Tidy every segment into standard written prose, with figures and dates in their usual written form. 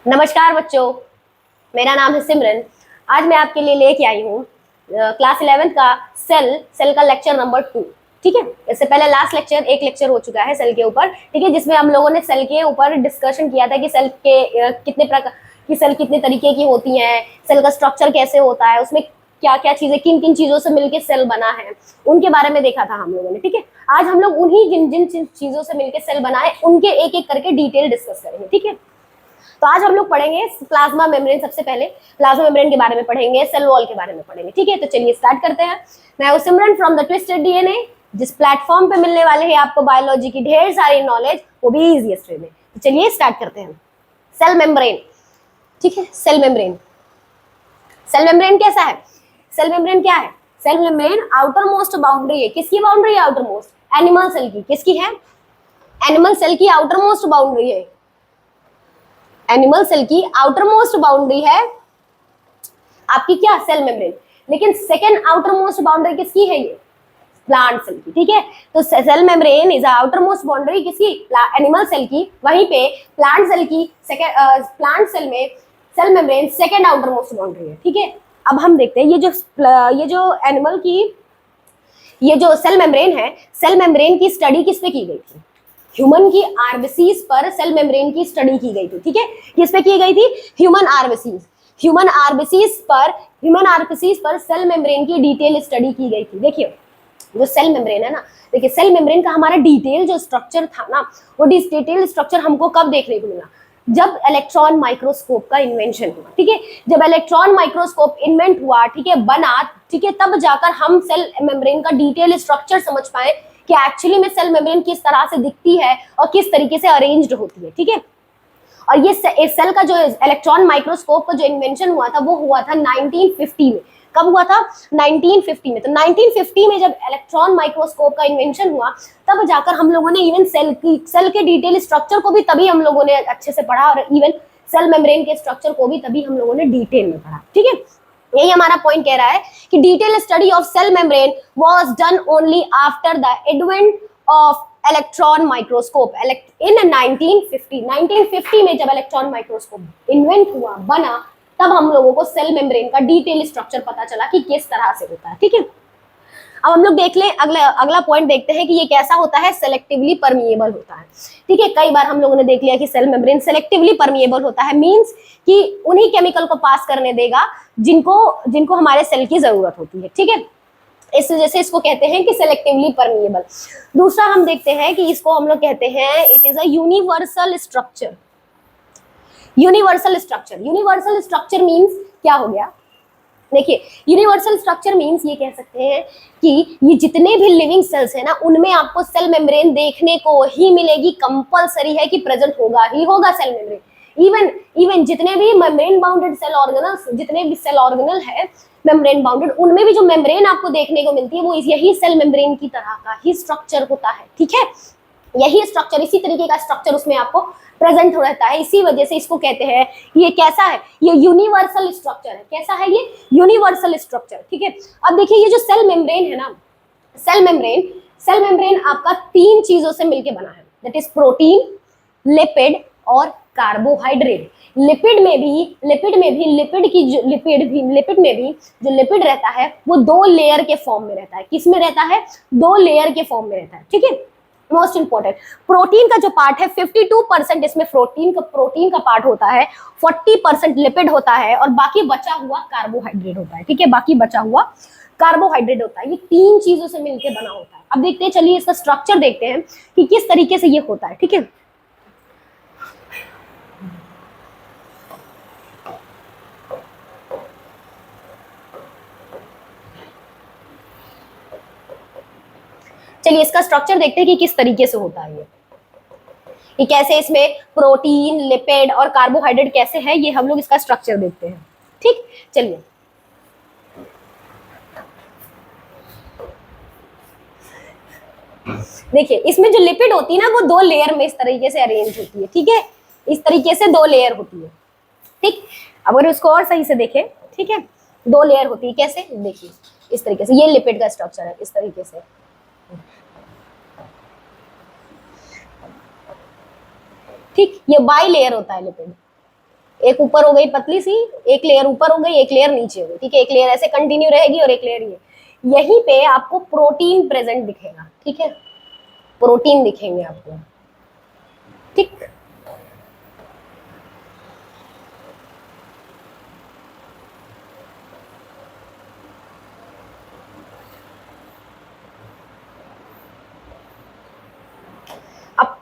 नमस्कार बच्चों, मेरा नाम है सिमरन। आज मैं आपके लिए लेके आई हूँ क्लास 11th का सेल का लेक्चर नंबर 2। ठीक है, इससे पहले लास्ट लेक्चर एक लेक्चर हो चुका है सेल के ऊपर। ठीक है, जिसमें हम लोगों ने सेल के ऊपर डिस्कशन किया था कि सेल के कितने प्रकार की सेल कितने तरीके की होती हैं, सेल का स्ट्रक्चर कैसे होता है, उसमें क्या क्या चीजें किन किन चीजों से मिलकर सेल बना है, उनके बारे में देखा था हम लोगों ने। ठीक है, आज हम लोग उन्हीं जिन जिन चीजों से मिलकर सेल बनाए उनके एक एक करके डिटेल डिस्कस करेंगे। ठीक है, तो आज हम लोग पढ़ेंगे प्लाज्मा मेम्ब्रेन। सबसे पहले प्लाज्मा मेम्ब्रेन के बारे में पढ़ेंगे, सेल वॉल के बारे में पढ़ेंगे। ठीक है, तो चलिए स्टार्ट करते हैं। मैं हूं सिमरन फ्रॉम द ट्विस्टेड डीएनए, जिस प्लेटफॉर्म पे मिलने वाले हैं आपको बायोलॉजी की ढेर सारी नॉलेज, वो भी इजीएस्ट वे में। तो चलिए स्टार्ट करते हैं। Cell membrane. ठीक है, सेल मेम्ब्रेन। सेल मेम्ब्रेन कैसा है? सेल मेम्ब्रेन क्या है? Cell membrane outermost boundary है। किसकी बाउंड्री है आउटर मोस्ट? एनिमल सेल की। किसकी है? एनिमल सेल की आउटर मोस्ट बाउंड्री है। एनिमल सेल की आउटर मोस्ट बाउंड्री है आपकी क्या? Cell membrane. लेकिन सेकेंड आउटर मोस्ट बाउंड्री किसकी है? ये प्लांट सेल की। ठीक है, तो cell membrane is outermost boundary किसकी? एनिमल सेल की। वहीं पे प्लांट सेल की प्लांट सेल में cell membrane second outermost boundary है। ठीक है, अब हम देखते हैं ये जो एनिमल की ये जो सेल मेम्ब्रेन है, सेल मेम्ब्रेन की स्टडी किस पे की गई थी? ह्यूमन की आरबीसीज पर सेल मेम्ब्रेन की स्टडी की गई थी। ठीक है, किस पे की गई थी? ह्यूमन आरबीसीज पर सेल मेम्ब्रेन की डिटेल स्टडी की गई थी। देखिए, जो सेल मेम्ब्रेन है ना, देखिए सेल मेम्ब्रेन का हमारा डिटेल जो स्ट्रक्चर था ना, वो डिटेल स्ट्रक्चर हमको कब देखने को मिला? जब इलेक्ट्रॉन माइक्रोस्कोप का इन्वेंशन हुआ। ठीक है, जब इलेक्ट्रॉन माइक्रोस्कोप इन्वेंट हुआ, ठीक है, बना, ठीक है, तब जाकर हम सेल मेम्ब्रेन का डिटेल स्ट्रक्चर समझ पाए कि एक्चुअली में सेल मेम्ब्रेन किस तरह से दिखती है और किस तरीके से अरेंज्ड होती है। ठीक है, और ये सेल का जो इलेक्ट्रॉन माइक्रोस्कोप का जो इन्वेंशन हुआ था वो हुआ था 1950 में। कब हुआ था? 1950 में। तो 1950 में जब इलेक्ट्रॉन माइक्रोस्कोप का इन्वेंशन हुआ, तब जाकर हम लोगों ने इवन सेल के डिटेल स्ट्रक्चर को भी तभी हम लोगों ने अच्छे से पढ़ा, और इवन सेल मेम्ब्रेन के स्ट्रक्चर को भी तभी हम लोगों ने डिटेल में पढ़ा। ठीक है, यही हमारा पॉइंट कह रहा है कि detail study of cell membrane was done only after the advent of electron microscope in 1950 में। जब इलेक्ट्रॉन माइक्रोस्कोप इन्वेंट हुआ, बना, तब हम लोगों को सेल मेम्ब्रेन का डिटेल स्ट्रक्चर पता चला कि किस तरह से होता है। ठीक है, अब हम लोग देख लें अगला पॉइंट देखते हैं कि ये कैसा होता है? सेलेक्टिवली परमिएबल होता है। ठीक है, कई बार हम लोगों ने देख लिया कि सेल मेम्ब्रेन सेलेक्टिवली परमिएबल होता है, मींस कि उन्हीं केमिकल को पास करने देगा जिनको हमारे सेल की जरूरत होती है। ठीक है, इस वजह से इसको कहते हैं कि सेलेक्टिवली परमिएबल। दूसरा हम देखते हैं कि इसको हम लोग कहते हैं it is a universal structure. Universal structure means क्या हो गया? देखिए, यूनिवर्सल स्ट्रक्चर मींस ये कह सकते हैं कि ये जितने भी लिविंग सेल्स है ना, उनमें आपको सेल मेम्ब्रेन देखने को ही मिलेगी। कंपलसरी है कि प्रेजेंट होगा ही होगा सेल मेम्ब्रेन। इवन जितने भी मेम्ब्रेन बाउंडेड जितने भी सेल ऑर्गेनल है मेम्ब्रेन बाउंडेड, उनमें भी जो मेम्ब्रेन आपको देखने को मिलती है वो यही सेल मेम्ब्रेन की तरह का ही स्ट्रक्चर होता है। ठीक है, यही स्ट्रक्चर, इसी तरीके का स्ट्रक्चर उसमें आपको प्रेजेंट हो रहता है। इसी वजह से इसको कहते हैं, ये कैसा है? ये यूनिवर्सल स्ट्रक्चर है। कैसा है ये? Universal structure. ठीक है, अब देखिए ये जो सेल मेम्ब्रेन है ना, सेल मेम्ब्रेन आपका तीन चीजों से मिलकर बना है, दैट इज प्रोटीन, लिपिड और कार्बोहाइड्रेट। लिपिड में भी जो लिपिड रहता है वो दो लेयर के फॉर्म में रहता है। किस में रहता है? दो लेयर के फॉर्म में रहता है। ठीक है, मोस्ट इंपॉर्टेंट, प्रोटीन का जो पार्ट है 52% इसमें प्रोटीन का पार्ट होता है, 40% लिपिड होता है, और बाकी बचा हुआ कार्बोहाइड्रेट होता है। ठीक है, बाकी बचा हुआ कार्बोहाइड्रेट होता है। ये तीन चीजों से मिलकर बना होता है। अब देखते हैं, चलिए इसका स्ट्रक्चर देखते हैं कि किस तरीके से ये होता है। ठीक है, चलिए इसका स्ट्रक्चर देखते हैं कि किस तरीके से होता है ये कैसे इसमें प्रोटीन, लिपिड और कार्बोहाइड्रेट कैसे है, ये हम लोग इसका स्ट्रक्चर देखते हैं। ठीक, चलिए देखिए, इसमें जो लिपिड होती है ना, वो दो लेयर में इस तरीके से अरेंज होती है। ठीक है, इस तरीके से दो लेयर होती है। ठीक, अब अगर उसको और सही से देखें, ठीक है, दो लेयर होती है। कैसे? देखिए इस तरीके से, ये लिपिड का स्ट्रक्चर है इस तरीके से। ठीक, ये बाई लेयर होता है लिपिड। एक ऊपर हो गई पतली सी, एक लेयर ऊपर हो गई, एक लेयर नीचे हो गई, ठीक है, एक लेयर ऐसे कंटिन्यू रहेगी और एक लेयर ये, यहीं पे आपको प्रोटीन प्रेजेंट दिखेगा, ठीक है, प्रोटीन दिखेंगे आपको, ठीक। अब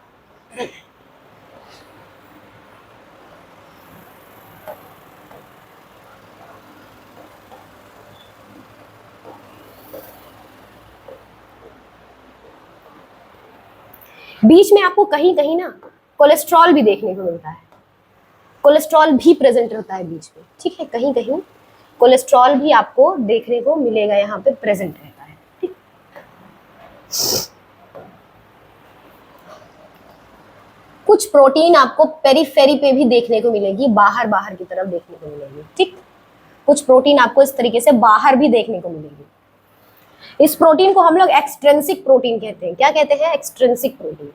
बीच में आपको कहीं कहीं ना कोलेस्ट्रॉल भी देखने को मिलता है, कोलेस्ट्रॉल भी प्रेजेंट रहता है बीच में, ठीक है, कहीं कहीं कोलेस्ट्रॉल भी आपको देखने को मिलेगा, यहाँ पे प्रेजेंट रहता है, ठीक। कुछ प्रोटीन आपको पेरीफेरी पे भी देखने को मिलेगी, बाहर बाहर की तरफ देखने को मिलेगी, ठीक। कुछ प्रोटीन आपको इस तरीके से बाहर भी देखने को मिलेगी। इस प्रोटीन को हम लोग एक्सट्रिंसिक प्रोटीन कहते हैं। क्या कहते हैं? एक्सट्रिंसिक प्रोटीन,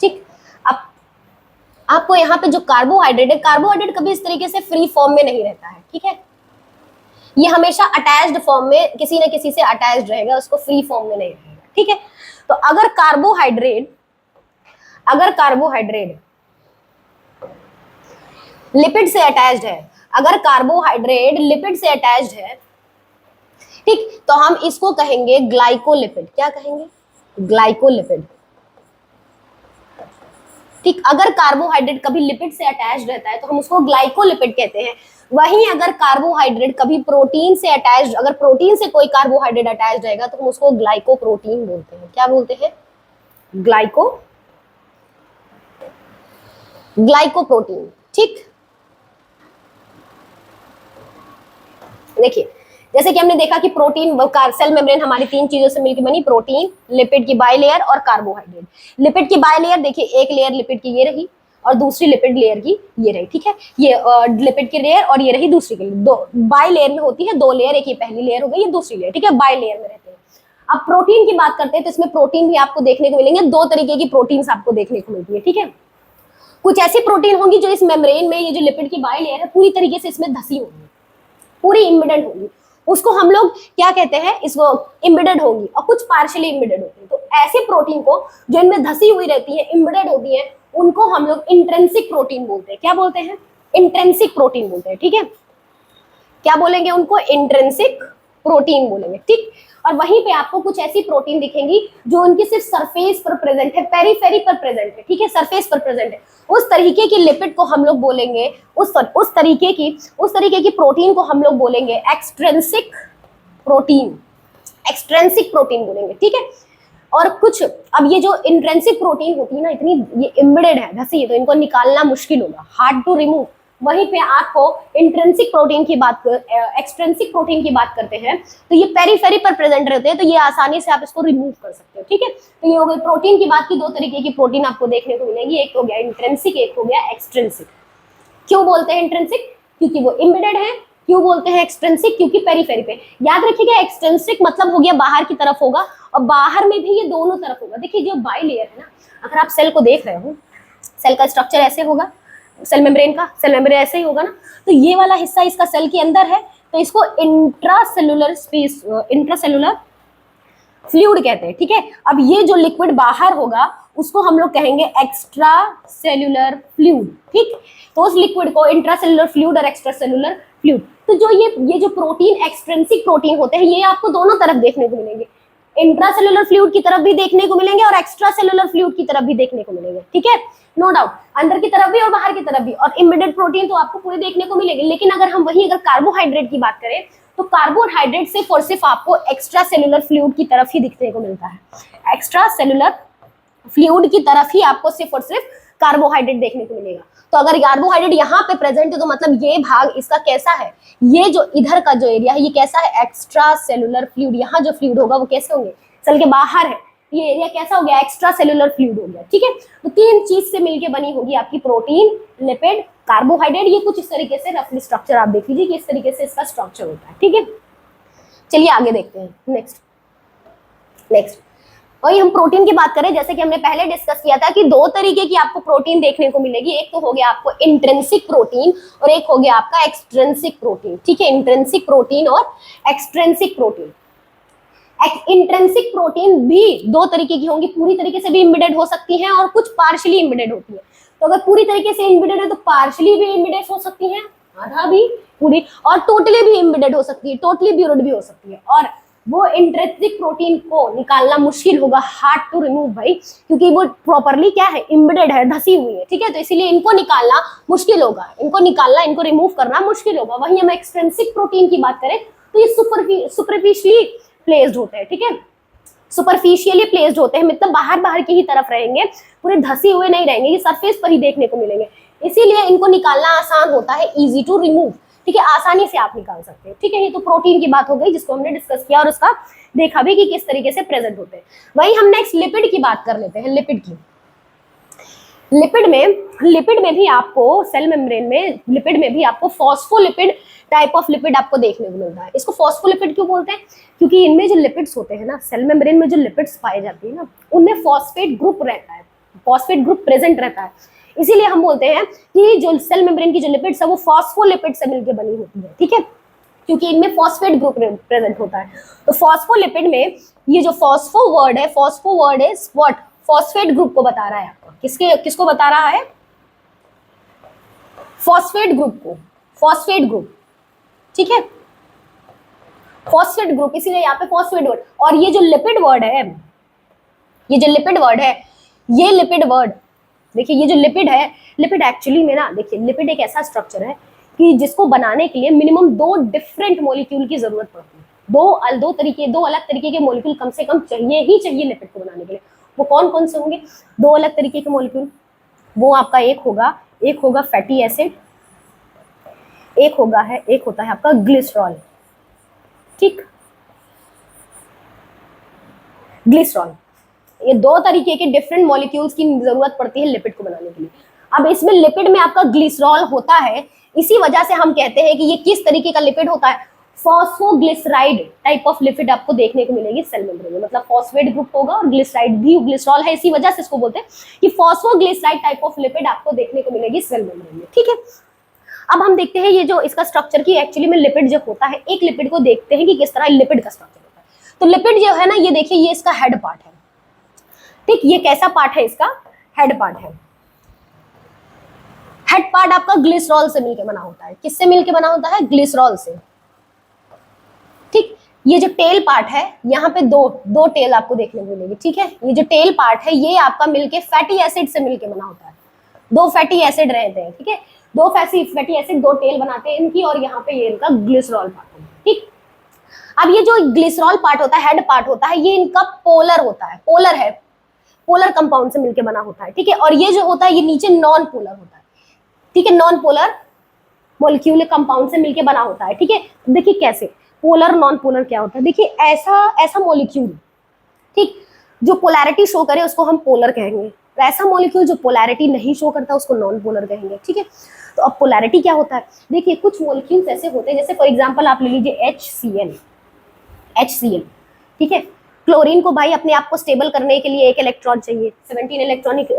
ठीक। अब आपको यहाँ पे जो कार्बोहाइड्रेट है, कार्बोहाइड्रेट कभी इस तरीके से फ्री फॉर्म में नहीं रहता है, ठीक है, ये हमेशा अटैच्ड फॉर्म में किसी न किसी से अटैच्ड रहेगा, उसको फ्री फॉर्म में नहीं रहेगा, ठीक है। तो अगर कार्बोहाइड्रेट लिपिड से अटैच्ड है, अगर कार्बोहाइड्रेट लिपिड से अटैच्ड है, ठीक, तो हम इसको कहेंगे ग्लाइकोलिपिड। क्या कहेंगे? ग्लाइकोलिपिड, ठीक। अगर कार्बोहाइड्रेट कभी लिपिड से अटैच्ड रहता है तो हम उसको ग्लाइकोलिपिड कहते हैं। वहीं अगर कार्बोहाइड्रेट कभी प्रोटीन से अटैच्ड, अगर प्रोटीन से कोई कार्बोहाइड्रेट अटैच्ड रहेगा तो हम उसको ग्लाइकोप्रोटीन बोलते हैं। क्या बोलते हैं? ग्लाइकोप्रोटीन, ठीक। देखिए, जैसे कि हमने देखा कि प्रोटीन, सेल मेम्ब्रेन हमारी तीन चीजों से मिलकर बनी, प्रोटीन, लिपिड की बाइलेयर और कार्बोहाइड्रेट। लिपिड की बाइलेयर देखिए, एक लेयर लिपिड की ये रही और दूसरी लिपिड लेयर की ये रही, ठीक है, ये लिपिड की लेयर और ये रही दूसरी की, दो बाइलेयर में होती है, दो लेयर, एक ये पहली लेयर हो गई, ये दूसरी लेयर, ठीक है, बाइलेयर में रहते हैं। अब प्रोटीन की बात करते हैं तो इसमें प्रोटीन भी आपको देखने को मिलेंगे, दो तरीके की प्रोटीन आपको देखने को मिलती है, ठीक है। कुछ ऐसी प्रोटीन होंगी जो इस मेम्ब्रेन में, ये जो लिपिड की बाइलेयर है, पूरी तरीके से इसमें धसी होगी, पूरी इम्बेडेड होगी, उसको हम लोग क्या कहते हैं? इसको इम्बेडेड होगी, और कुछ पार्शियली इम्बेडेड होती है। तो ऐसे प्रोटीन को जो इनमें धसी हुई रहती है, इम्बेडेड होती है, उनको हम लोग इंट्रिंसिक प्रोटीन बोलते हैं। क्या बोलते हैं? इंट्रिंसिक प्रोटीन बोलते हैं, ठीक है। क्या बोलेंगे उनको? इंट्रिंसिक प्रोटीन बोलेंगे, ठीक। और वहीं पे आपको कुछ ऐसी प्रोटीन दिखेंगी जो उनकी सिर्फ सरफेस पर प्रेजेंट है, पेरीफेरी पर प्रेजेंट है, ठीक है, सरफेस पर प्रेजेंट है। उस तरीके की लिपिड को हम लोग बोलेंगे, उस तरीके की प्रोटीन को हम लोग बोलेंगे एक्सट्रिंसिक प्रोटीन, एक्सट्रिंसिक प्रोटीन बोलेंगे, ठीक है। और कुछ, अब ये जो इंट्रिंसिक प्रोटीन होती है ना, इतनी ये एम्बेडेड है, धसी है, तो इनको निकालना मुश्किल होगा, हार्ड टू रिमूव। वहीं पे आपको इंट्रिंसिक प्रोटीन की बात, एक्सट्रिंसिक प्रोटीन की बात करते हैं तो ये पेरीफेरी पर प्रेजेंट रहते हैं, तो ये आसानी से आप इसको रिमूव कर सकते हो, ठीक है। तो ये हो गई प्रोटीन की बात की, दो तरीके की प्रोटीन आपको देखने को मिलेगी, एक हो गया इंट्रिंसिक, एक हो गया एक्सट्रिंसिक। क्यों बोलते हैं इंट्रिंसिक? क्योंकि वो इम्बेडेड है। क्यों बोलते हैं एक्सट्रिंसिक? क्योंकि पेरीफेरी पे। याद रखिएगा, एक्सट्रिंसिक मतलब हो गया बाहर की तरफ होगा, और बाहर में भी ये दोनों तरफ होगा। देखिए, जो बाइलेयर है ना, अगर आप सेल को देख रहे हो, सेल का स्ट्रक्चर ऐसे होगा, सेल मेम्ब्रेन ऐसे ही होगा ना, तो ये वाला हिस्सा इसका सेल के अंदर है, तो इसको इंट्रासेलुलर स्पेस, इंट्रासेलुलर फ्लूइड कहते हैं, ठीक है। अब ये जो लिक्विड बाहर होगा उसको हम लोग कहेंगे एक्स्ट्रा सेल्यूलर फ्लूइड, ठीक। तो उस लिक्विड को इंट्रासेलुलर फ्लूइड और एक्स्ट्रा सेल्यूलर फ्लूइड, तो जो ये जो प्रोटीन एक्सट्रिंसिक प्रोटीन होते हैं, ये आपको दोनों तरफ देखने को मिलेंगे, इंट्रासेलुलर फ्लूइड की तरफ भी देखने को मिलेंगे और एक्स्ट्रा सेलुलर फ्लूइड की तरफ भी देखने को मिलेंगे, ठीक है, नो डाउट, अंदर की तरफ भी और बाहर की तरफ भी। और इम्बेडेड प्रोटीन तो आपको पूरे देखने को मिलेंगे। लेकिन अगर हम अगर कार्बोहाइड्रेट की बात करें तो कार्बोहाइड्रेट सिर्फ और सिर्फ आपको एक्स्ट्रा सेलुलर फ्लूइड की तरफ ही दिखने को मिलता है, एक्स्ट्रा सेलुलर फ्लूइड की तरफ ही आपको सिर्फ और सिर्फ कार्बोहाइड्रेट देखने को मिलेगा। तो अगर कार्बोहाइड्रेट यहाँ पे प्रेजेंट है तो मतलब ये भाग इसका कैसा है, ये जो इधर का जो एरिया है ये कैसा है? Extra cellular fluid. यहाँ जो फ्लूइड होगा वो कैसे होंगे? सेल के बाहर है, ये एरिया कैसा हो गया? एक्स्ट्रा सेलुलर फ्लूइड हो गया, ठीक है। तो तीन चीज से मिलके बनी होगी आपकी प्रोटीन, लिपिड, कार्बोहाइड्रेट। ये कुछ इस तरीके से रफली स्ट्रक्चर आप देख लीजिए कि इस तरीके से इसका स्ट्रक्चर होता है, ठीक है। चलिए आगे देखते हैं, नेक्स्ट वही हम प्रोटीन की बात करें, जैसे कि हमने पहले डिस्कस किया था कि दो तरीके की आपको प्रोटीन देखने को मिलेगी। एक तो हो गया आपको इंट्रिंसिक प्रोटीन और एक हो गया आपका एक्सट्रिंसिक प्रोटीन। ठीक है, इंट्रिंसिक प्रोटीन और एक्सट्रिंसिक प्रोटीन। इंट्रिंसिक प्रोटीन भी दो तरीके की होंगी, पूरी तरीके से भी इम्बेडेड हो सकती हैं और कुछ पार्शियली इम्बेडेड होती है। तो अगर पूरी तरीके से इम्बेडेड है तो पार्शियली भी इम्बेडेड हो सकती हैं, आधा भी, पूरी, और टोटली भी इम्बेडेड हो सकती है, टोटली ब्यूरेड भी हो सकती है। और वो इंट्रिंसिक प्रोटीन को निकालना मुश्किल होगा, हार्ड टू रिमूव भाई, क्योंकि वो प्रॉपरली क्या है, इम्बेडेड है, धसी हुई है। ठीक है, तो इसीलिए इनको निकालना मुश्किल होगा, इनको निकालना, इनको रिमूव करना मुश्किल होगा। वहीं हम एक्सट्रिंसिक प्रोटीन की बात करें तो ये सुपरफिशियली प्लेस्ड होते हैं। ठीक है, सुपरफिशियली प्लेस्ड होते हैं, मतलब बाहर बाहर की ही तरफ रहेंगे, पूरे धसे हुए नहीं रहेंगे, ये सरफेस पर ही देखने को मिलेंगे। इसीलिए इनको निकालना आसान होता है, इजी टू रिमूव। ठीक है, आसानी से आप निकाल सकते हैं। ठीक है, ये तो प्रोटीन की बात हो गई जिसको हमने डिस्कस किया और उसका देखा भी कि किस तरीके से प्रेजेंट होते हैं। वही हम नेक्स्ट लिपिड की बात कर लेते हैं। लिपिड की, लिपिड में भी आपको सेल मेम्ब्रेन में, लिपिड में भी आपको फॉस्फोलिपिड टाइप ऑफ लिपिड आपको देखने को मिलता है। इसको फॉस्फोलिपिड क्यों बोलते हैं? क्योंकि इनमें जो लिपिड्स होते हैं ना, सेल मेम्ब्रेन में जो लिपिड्स पाए जाते हैं ना, उनमें फॉस्फेट ग्रुप रहता है, फॉस्फेट ग्रुप प्रेजेंट रहता है। इसीलिए हम बोलते हैं कि जो सेल मेम्ब्रेन की जो लिपिड्स है वो फॉस्फोलिपिड से मिलकर बनी होती है। ठीक है, क्योंकि इनमें फॉस्फेट ग्रुप प्रेजेंट होता है। तो फॉस्फोलिपिड में ये जो फॉस्फो वर्ड है, phospho word is what, phosphate group को बता रहा है आपको। किसको बता रहा है? फॉस्फेट ग्रुप को, फॉस्फेट ग्रुप। ठीक है, फॉस्फेट ग्रुप, इसीलिए यहाँ पे फॉस्फेट वर्ड। और ये जो लिपिड वर्ड है, ये जो लिपिड वर्ड है, ये लिपिड वर्ड देखिए, ये जो लिपिड है, लिपिड एक्चुअली में ना, देखिए लिपिड एक ऐसा स्ट्रक्चर है कि जिसको बनाने के लिए मिनिमम दो डिफरेंट मॉलिक्यूल की जरूरत पड़ती है। दो अलग तरीके के मॉलिक्यूल कम से कम चाहिए ही चाहिए लिपिड को बनाने के लिए। वो कौन कौन से होंगे दो अलग तरीके के मॉलिक्यूल? वो आपका एक होगा फैटी एसिड, एक होता है आपका ग्लिसरॉल। ठीक, ग्लिसरॉल, ये दो तरीके के डिफरेंट मॉलिक्यूल्स की जरूरत पड़ती है लिपिड को बनाने के लिए। अब इसमें लिपिड में आपका ग्लिसरॉल होता है, इसी वजह से हम कहते हैं कि ये किस तरीके का लिपिड होता है, फॉस्फोग्लिसराइड टाइप ऑफ लिपिड आपको देखने को मिलेगी सेल मेम्ब्रेन में। मतलब फॉस्फेट ग्रुप होगा और ग्लिसराइड भी, ग्लिसरॉल है, इसी वजह से इसको बोलते हैं कि फॉस्फोग्लिसराइड टाइप ऑफ लिपिड आपको देखने को मिलेगी सेल मेम्ब्रेन में। ठीक है, अब हम देखते हैं ये जो इसका स्ट्रक्चर की एक्चुअली में लिपिड जो होता है, एक लिपिड को देखते हैं कि किस तरह लिपिड का स्ट्रक्चर होता है। तो लिपिड जो है ना, ये देखिए, ये इसका हेड पार्ट है। ठीक, ये कैसा पार्ट है? इसका हेड पार्ट है। हेड पार्ट आपका ग्लिसरॉल से मिलकर बना होता है। किससे मिलकर बना होता है? ग्लिसरॉल से। ठीक, ये जो टेल पार्ट है, यहाँ पे दो टेल आपको देखने को मिलेगी। ठीक है, ये जो टेल पार्ट है ये आपका मिलके फैटी एसिड से मिलके बना होता है। दो फैटी एसिड रहते हैं। ठीक है, दो फैटी एसिड दो टेल बनाते हैं इनकी, और यहाँ पे ये इनका ग्लिसरॉल पार्ट है। ठीक, अब ये जो ग्लिसरॉल पार्ट होता है, हेड पार्ट होता है, ये इनका पोलर होता है, पोलर है, पोलर कंपाउंड से मिलके बना होता है। ठीक है, और ये जो होता है ये नीचे नॉन पोलर होता है। ठीक है, नॉन पोलर मॉलिक्यूल कंपाउंड से मिलके बना होता है। ठीक है, देखिए कैसे पोलर नॉन पोलर क्या होता है। देखिए ऐसा मॉलिक्यूल, ठीक, जो पोलैरिटी शो करे उसको हम पोलर कहेंगे, ऐसा मॉलिक्यूल जो पोलैरिटी नहीं शो करता उसको नॉन पोलर कहेंगे। ठीक है, तो अब पोलैरिटी क्या होता है? देखिए कुछ मॉलिक्यूल्स ऐसे होते हैं, जैसे फॉर एग्जांपल आप ले लीजिए HCl। ठीक है, क्लोरीन को भाई अपने आप को स्टेबल करने के लिए एक इलेक्ट्रॉन चाहिए, 17 इलेक्ट्रॉनिक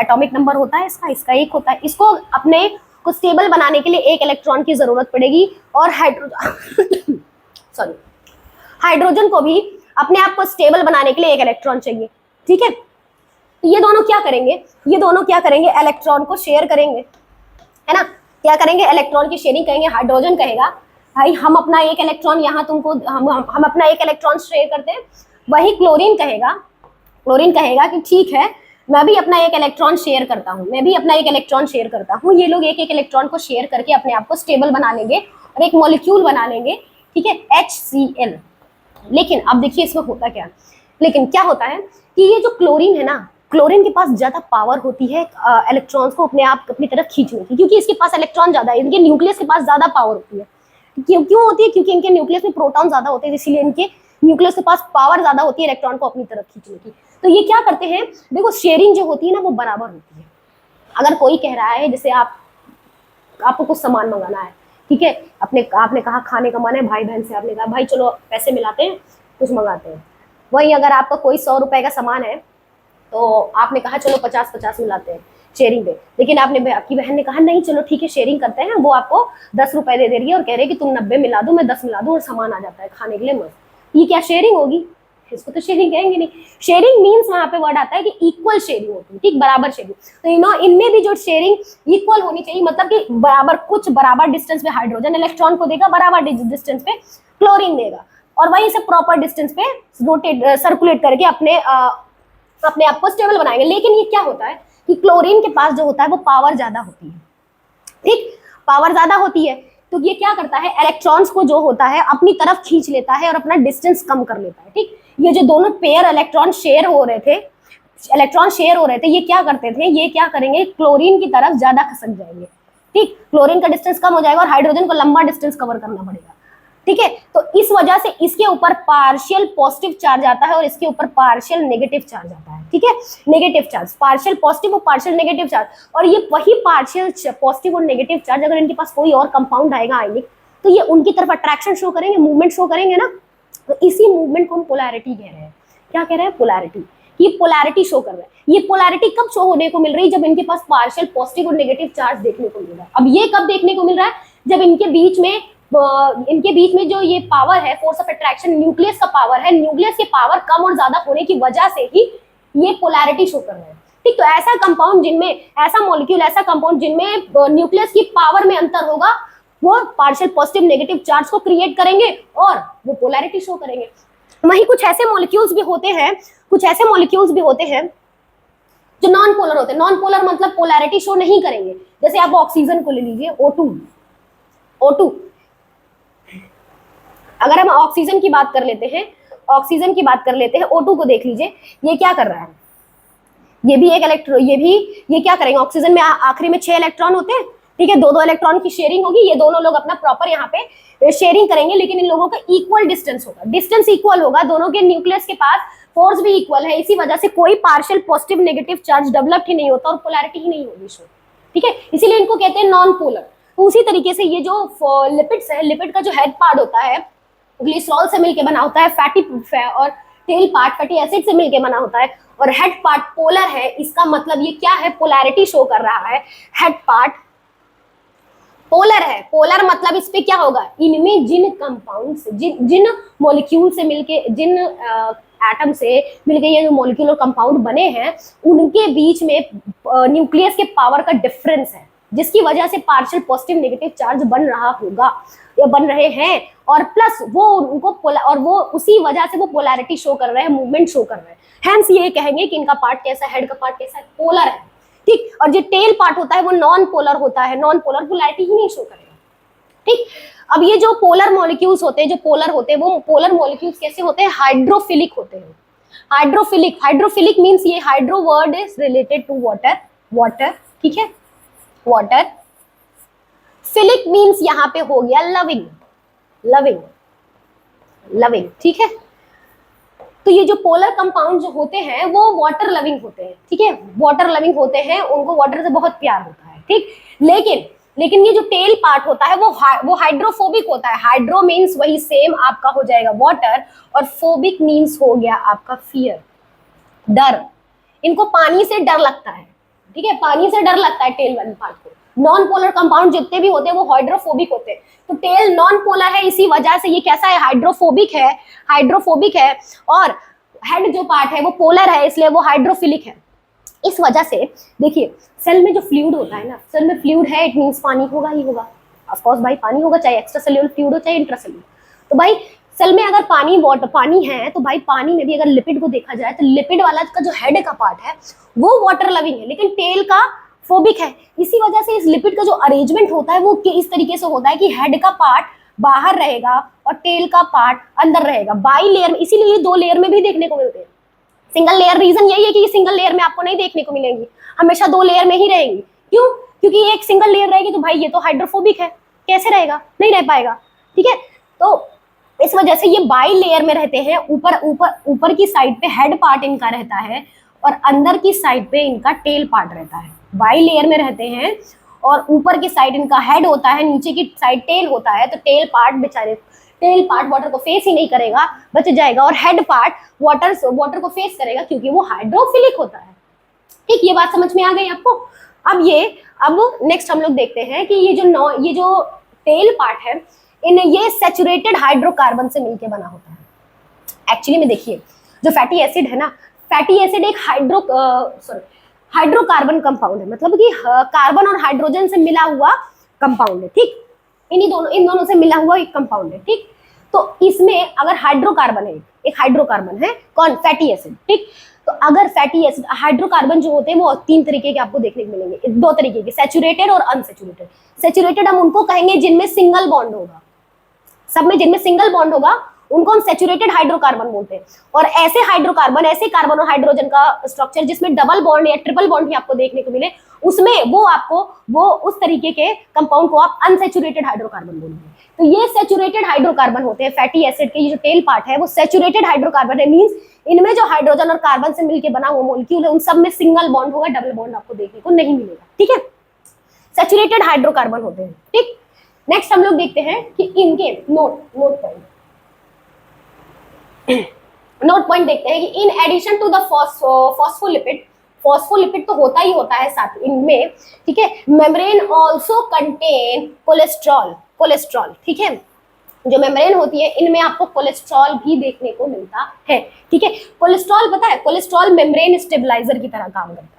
एटॉमिक नंबर होता है इसका एक होता है। इसको अपने को स्टेबल बनाने के लिए एक इलेक्ट्रॉन की जरूरत पड़ेगी, और हाइड्रोजन को भी अपने आप को स्टेबल बनाने के लिए एक इलेक्ट्रॉन चाहिए। ठीक है, तो ये दोनों क्या करेंगे? इलेक्ट्रॉन को शेयर करेंगे, है ना? क्या करेंगे? इलेक्ट्रॉन की शेयरिंग करेंगे। हाइड्रोजन कहेगा भाई हम अपना एक इलेक्ट्रॉन यहाँ तुमको, हम अपना एक इलेक्ट्रॉन शेयर करते हैं। वही क्लोरीन कहेगा कि ठीक है, मैं भी अपना एक इलेक्ट्रॉन शेयर करता हूँ, ये लोग एक इलेक्ट्रॉन को शेयर करके अपने आप को स्टेबल बना लेंगे और एक मॉलिक्यूल बना लेंगे। ठीक है, HCl। लेकिन अब देखिए इसमें होता क्या है कि ये जो क्लोरीन है ना, क्लोरीन के पास ज्यादा पावर होती है इलेक्ट्रॉन्स को अपनी तरफ खींचने की, क्योंकि इसके पास इलेक्ट्रॉन ज्यादा है, इनके न्यूक्लियस के पास ज्यादा पावर होती है। क्यों होती है? क्योंकि इनके न्यूक्लियस में प्रोटॉन ज्यादा होते हैं, इसीलिए इनके न्यूक्लियस के पास पावर ज्यादा होती है इलेक्ट्रॉन को अपनी तरफ खींचने की। तो ये क्या करते हैं? देखो शेयरिंग जो होती है ना वो बराबर होती है। अगर कोई कह रहा है, जैसे आपको कुछ सामान मंगाना है, ठीक है, आपने कहा खाने का मन है भाई बहन से, आपने कहा भाई चलो पैसे मिलाते हैं कुछ मंगाते हैं, वहीं अगर आपका कोई 100 रुपए का सामान है तो आपने कहा चलो 50-50 मिलाते हैं शेयरिंग पे, लेकिन आपकी बहन ने कहा नहीं चलो ठीक है शेयरिंग करते हैं, वो आपको 10 रुपए दे रही है और कह रही है कि तुम 90 मिला दो, मैं 10 मिला दूं और सामान आ जाता है खाने के लिए मस्त। ये क्या शेयरिंग होगी? इसको तो शेयरिंग कहेंगे नहीं। शेयरिंग मीन्स वहां पे वर्ड आता है कि इक्वल शेयरिंग होती है, ठीक, बराबर शेयरिंग। तो इनमें भी जो शेयरिंग इक्वल होनी चाहिए, मतलब कि बराबर, कुछ बराबर डिस्टेंस पे हाइड्रोजन इलेक्ट्रॉन को देगा, बराबर डिस्टेंस पे क्लोरीन देगा, और वहीं से प्रॉपर डिस्टेंस पे रोटेट सर्कुलेट करके अपने आप को स्टेबल बनाएंगे। लेकिन ये क्या होता है कि क्लोरीन के पास जो होता है वो पावर ज्यादा होती है, ठीक, पावर ज्यादा होती है, तो ये क्या करता है, इलेक्ट्रॉन्स को जो होता है अपनी तरफ खींच लेता है और अपना डिस्टेंस कम कर लेता है, ठीक। ये जो दोनों पेयर इलेक्ट्रॉन शेयर हो रहे थे, ये क्या करते थे, ये क्या करेंगे, क्लोरीन की तरफ ज्यादा खसक जाएंगे, ठीक, क्लोरीन का डिस्टेंस कम हो जाएगा और हाइड्रोजन को लंबा डिस्टेंस कवर करना पड़ेगा, ठीक है। तो इस वजह से इसके ऊपर पार्शियल पॉजिटिव चार्ज आता है और इसके ऊपर पार्शियल नेगेटिव चार्ज आता है, ठीक है, नेगेटिव चार्ज, पार्शियल पॉजिटिव और पार्शियल नेगेटिव चार्ज। और ये वही पार्शियल पॉजिटिव और नेगेटिव चार्ज अगर इनके पास कोई और कंपाउंड आएगा आयनिक, तो ये उनकी तरफ अट्रैक्शन शो करेंगे, मूवमेंट शो करेंगे ना, तो इसी मूवमेंट को हम पोलैरिटी कह रहे हैं। क्या कह रहे हैं? पोलैरिटी। ये पोलैरिटी शो कर रहा है। ये पोलैरिटी कब शो होने को मिल रही है? जब इनके पास पार्शियल पॉजिटिव और नेगेटिव चार्ज देखने को मिल रहा है। अब ये कब देखने को मिल रहा है? जब इनके बीच में जो ये पावर है, फोर्स ऑफ अट्रैक्शन, न्यूक्लियस का पावर है, न्यूक्लियस के पावर कम और ज्यादा होने की वजह से ही ये पोलैरिटी शो कर रहा है, ठीक। तो ऐसा कंपाउंड जिनमें, ऐसा मॉलिक्यूल, ऐसा कंपाउंड जिनमें न्यूक्लियस की पावर में अंतर होगा, वो पार्शियल पॉजिटिव नेगेटिव चार्ज को क्रिएट करेंगे और वो पोलैरिटी शो करेंगे। वहीं कुछ ऐसे मॉलिक्यूल्स भी होते हैं जो नॉन पोलर होते हैं। नॉन पोलर मतलब पोलैरिटी शो नहीं करेंगे। जैसे आप ऑक्सीजन को ले लीजिए, O2। अगर हम ऑक्सीजन की बात कर लेते हैं, O2 को देख लीजिए, ये क्या कर रहा है, ये भी एक इलेक्ट्रॉन, ये क्या करेंगे, ऑक्सीजन में आखिरी में 6 इलेक्ट्रॉन होते हैं, ठीक है, 2-2 इलेक्ट्रॉन की शेयरिंग होगी, ये दोनों लोग अपना प्रॉपर यहाँ पे शेयरिंग करेंगे, लेकिन इन लोगों का इक्वल डिस्टेंस होगा, डिस्टेंस इक्वल होगा, दोनों के न्यूक्लियस के पास फोर्स भी इक्वल है, इसी वजह से कोई partial positive negative charge develop ही नहीं होता और पोलैरिटी ही नहीं होगी शो, ठीक है, इसीलिए इनको कहते हैं नॉन पोलर। तो उसी तरीके से ये जो लिपिड्स है, लिपिड का जो हेड पार्ट होता है ग्लिसरॉल से मिलकर बना होता है, और टेल पार्ट फैटी एसिड से मिलकर बना होता है, और हेड पार्ट पोलर है। इसका मतलब ये क्या है, पोलैरिटी शो कर रहा है। हेड पार्ट पोलर है, पोलर मतलब इस पे क्या होगा, इनमें जिन कंपाउंड से, जिन मॉलिक्यूल से मिलके, जिन एटम से मिलके ये जो मॉलिक्यूल और कंपाउंड बने हैं, उनके बीच में न्यूक्लियस के पावर का डिफरेंस है, जिसकी वजह से पार्शियल पॉजिटिव नेगेटिव चार्ज बन रहा होगा या बन रहे हैं, और प्लस वो उनको और वो उसी वजह से वो पोलैरिटी शो कर रहे हैं, मूवमेंट शो कर रहे हैं। हेंस ये कहेंगे कि इनका पार्ट कैसा है, हेड का पार्ट कैसा है, पोलर है, ठीक। और जो टेल पार्ट होता है वो नॉन पोलर होता है, नॉन पोलर पोलैरिटी ही नहीं शो करेगा, ठीक। अब ये जो पोलर मॉलिक्यूल्स होते हैं, जो पोलर होते हैं, वो पोलर मॉलिक्यूल्स कैसे होते हैं, हाइड्रोफिलिक होते हैं। हाइड्रोफिलिक मींस ये hydro word is related to water, ठीक है, वाटर। फिलिक मींस यहाँ पे हो गया लविंग, ठीक है। तो ये जो पोलर कंपाउंड जो होते हैं वो वाटर लविंग होते हैं, ठीक है, वाटर लविंग होते हैं, उनको वाटर से बहुत प्यार होता है, ठीक। लेकिन ये जो टेल पार्ट होता है वो हाइड्रोफोबिक होता है। हाइड्रो मींस वही सेम आपका हो जाएगा वाटर, और फोबिक मींस हो गया आपका फियर, डर। इनको पानी से डर लगता है, ठीक है, पानी से डर लगता है टेल वाले पार्ट को। नॉन पोलर कंपाउंड जितने भी होते हैं वो हाइड्रोफोबिक होते हैं। तो टेल नॉन पोलर है, इसी वजह से ये कैसा है, हाइड्रोफोबिक है, और हेड जो पार्ट है वो पोलर है, इसलिए वो हाइड्रोफिलिक है। इस वजह से देखिए, सेल में जो फ्लूइड होता है ना, सेल में फ्लूइड है, इट मींस पानी होगा ही होगा, ऑफ कोर्स भाई पानी होगा, चाहे एक्स्ट्रा सेल्यूलर फ्लूइड हो चाहे इंट्रासेल्यूलर। तो भाई सेल में अगर पानी है, तो भाई पानी में भी अगर लिपिड को देखा जाए तो लिपिड वाला का जो हेड का पार्ट है वो वाटर लविंग है, लेकिन टेल का फोबिक है। इसी वजह से इस लिपिड का जो अरेंजमेंट होता है वो इस तरीके से होता है कि हेड का पार्ट बाहर रहेगा और टेल का पार्ट अंदर रहेगा, बाई लेयर में। इसीलिए ये 2 लेयर में भी देखने को मिलते हैं। सिंगल लेयर रीजन यही है कि सिंगल लेयर में आपको नहीं देखने को मिलेंगी, हमेशा 2 लेयर में ही रहेंगी। क्यों? क्योंकि एक सिंगल लेयर रहेगी तो भाई ये तो हाइड्रोफोबिक है, कैसे रहेगा, नहीं रह पाएगा, ठीक है। तो इस वजह से ये बाई लेयर में रहते हैं। ऊपर की साइड पे हेड पार्ट इनका रहता है और अंदर की साइड पे इनका टेल पार्ट रहता है। बाई लेयर में रहते हैं और ऊपर की साइड इनका हेड होता है, नीचे की साइड टेल होता है। तो टेल पार्ट बेचारे टेल पार्ट वाटर को फेस ही नहीं करेगा, बच जाएगा, और हेड पार्ट वाटर को फेस करेगा क्योंकि वो हाइड्रोफिलिक होता है। ठीक, ये बात समझ में आ गई आपको। अब नेक्स्ट हम लोग देखते हैं कि ये जो टेल पार्ट है ये सैचुरेटेड हाइड्रोकार्बन से मिलकर बना होता है। एक्चुअली में देखिए, जो फैटी एसिड है ना, फैटी एसिड एक हाइड्रोकार्बन कंपाउंड है, मतलब कि कार्बन और हाइड्रोजन से मिला हुआ कंपाउंड है। ठीक, इन दोनों से मिला हुआ एक कंपाउंड है। ठीक, तो इसमें अगर हाइड्रोकार्बन है, एक हाइड्रोकार्बन है कौन, फैटी एसिड। ठीक, तो अगर फैटी एसिड हाइड्रोकार्बन जो होते हैं वो 3 तरीके के आपको देखने को मिलेंगे, 2 तरीके के, सैचुरेटेड और अनसैचुरेटेड। सैचुरेटेड हम उनको कहेंगे जिनमें सिंगल बॉन्ड होगा, सब में जिनमें सिंगल बॉन्ड होगा उनको हम सैचुरेटेड हाइड्रोकार्बन बोलते हैं। और ऐसे हाइड्रोकार्बन, ऐसे कार्बन और हाइड्रोजन का स्ट्रक्चर जिसमें डबल बॉन्ड या ट्रिपल बॉन्ड भी आपको देखने को मिले, उसमें वो उस तरीके के कंपाउंड को आप अनसैचुरेटेड हाइड्रोकार्बन बोलेंगे। तो ये सैचुरेटेड हाइड्रोकार्बन होते हैं, फैटी एसिड के ये जो टेल पार्ट है वो सैचुरेटेड हाइड्रोकार्बन है। मींस इनमें जो हाइड्रोजन और कार्बन से मिलकर बना हुआ मॉलिक्यूल है उन सब में सिंगल बॉन्ड होगा, डबल बॉन्ड आपको देखने को नहीं मिलेगा। ठीक है, सैचुरेटेड हाइड्रोकार्बन होते हैं। ठीक, नेक्स्ट हम लोग देखते हैं कि इनके नोट पॉइंट देखते हैं कि in addition to the phospholipid तो होता ही होता है साथ इनमें। ठीक है, मेम्ब्रेन आल्सो कंटेन कोलेस्ट्रॉल। ठीक है, जो मेम्ब्रेन होती है इनमें आपको कोलेस्ट्रॉल भी देखने को मिलता है। ठीक है, कोलेस्ट्रॉल पता है, कोलेस्ट्रॉल मेम्ब्रेन स्टेबलाइजर की तरह काम करता है।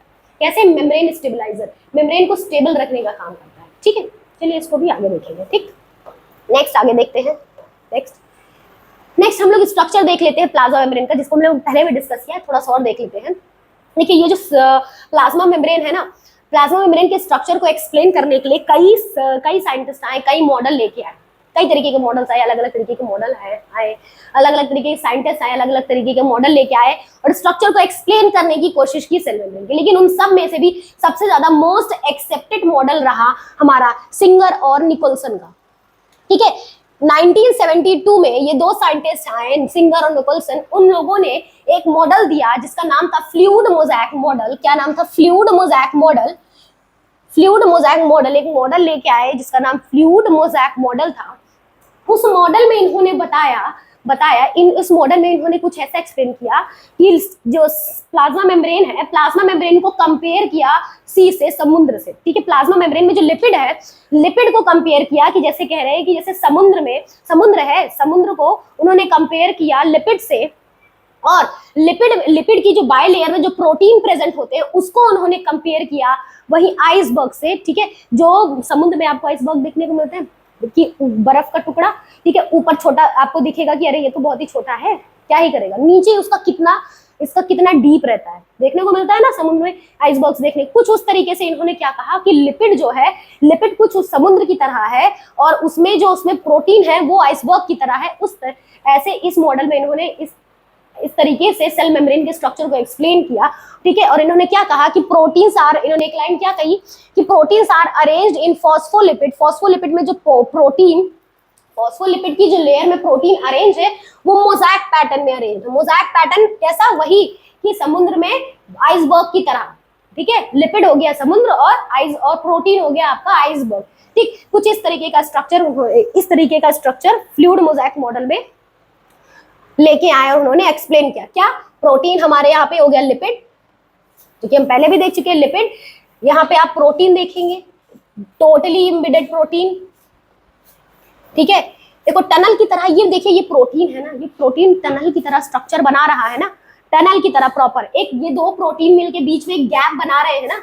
कैसे, मेम्ब्रेन स्टेबलाइजर, मेम्ब्रेन को स्टेबल रखने का काम करता है। ठीक है, चलिए इसको भी आगे देखेंगे। ठीक, नेक्स्ट आगे देखते हैं। नेक्स्ट हम लोग स्ट्रक्चर देख लेते हैं प्लाज्मा मेम्ब्रेन का, जिसको हम लोग पहले भी डिस्कस किया है, थोड़ा सा और देख लेते हैं। देखिए, ये जो प्लाज्मा मेम्ब्रेन है ना, प्लाज्मा मेम्ब्रेन के स्ट्रक्चर को एक्सप्लेन करने के लिए कई साइंटिस्ट आए, कई मॉडल लेके आए, कई तरीके के मॉडल्स आए, अलग अलग तरीके के मॉडल आए, अलग अलग तरीके के साइंटिस्ट आए, अलग अलग तरीके के मॉडल लेके आए और स्ट्रक्चर को एक्सप्लेन करने की कोशिश की सेल मेम्ब्रेन की। लेकिन उन सब में से भी सबसे ज्यादा मोस्ट एक्सेप्टेड मॉडल रहा हमारा सिंगर और निकोलसन का। ठीक है, 1972 में ये 2 साइंटिस्ट आए, सिंगर और निकोलसन, उन लोगों ने एक मॉडल दिया जिसका नाम था फ्लूइड मोज़ेक मॉडल। क्या नाम था, fluid mosaic model. Fluid mosaic model, एक मॉडल लेके आए जिसका नाम फ्लूइड मोज़ेक मॉडल था। उस मॉडल में इन्होंने बताया इस मॉडल में इन्होंने कुछ ऐसा एक्सप्लेन किया कि जो प्लाज्मा मेम्ब्रेन है, प्लाज्मा मेम्ब्रेन को कंपेयर किया सी से, समुद्र से। ठीक है, प्लाज्मा मेम्ब्रेन में जो लिपिड है, लिपिड को कंपेयर किया कि जैसे कह रहे हैं कि जैसे समुद्र को उन्होंने कंपेयर किया लिपिड से, और लिपिड की जो बाय लेयर में जो प्रोटीन प्रेजेंट होते हैं उसको उन्होंने कंपेयर किया वही आइसबर्ग से। ठीक है, जो समुद्र में आपको आइसबर्ग देखने को मिलते हैं कि बर्फ का टुकड़ा, ठीक है, ऊपर छोटा आपको दिखेगा कि अरे ये तो बहुत ही छोटा है, क्या ही करेगा, नीचे इसका कितना डीप रहता है देखने को मिलता है ना समुद्र में आइसबर्ग्स देखने। कुछ उस तरीके से इन्होंने क्या कहा कि लिपिड जो है, लिपिड कुछ उस समुद्र की तरह है और उसमें प्रोटीन है वो आइसबर्ग की तरह है। ऐसे इस मॉडल में इन्होंने इस तरीके से सेल मेम्ब्रेन के स्ट्रक्चर को एक्सप्लेन किया। ठीक है, और इन्होंने क्या कहा कि इन्होंने एक लाइन क्या कही कि proteins are arranged in phospholipid. Phospholipid में जो फॉस्फोलिपिड की जो लेयर में प्रोटीन अरेंज है वो मोज़ेक पैटर्न में अरेंज है। मोज़ेक पैटर्न कैसा, वही कि समुद्र में आइसबर्ग की तरह। ठीक है, लिपिड हो गया समुद्र और प्रोटीन हो गया आपका आइसबर्ग। ठीक, कुछ इस तरीके का स्ट्रक्चर फ्लूइड मोज़ेक मॉडल में लेके आए और उन्होंने एक्सप्लेन किया। क्या, प्रोटीन हमारे यहाँ पे हो गया लिपिड, क्योंकि हम पहले भी देख चुके हैं लिपिड। यहाँ पे आप प्रोटीन देखेंगे, टोटली इम्बेडेड प्रोटीन। ठीक है, देखो टनल की तरह, ये देखिए ये प्रोटीन है ना, ये प्रोटीन टनल की तरह स्ट्रक्चर बना रहा है ना, टनल की तरह प्रॉपर। ये 2 प्रोटीन मिलके बीच में एक गैप बना रहे हैं ना,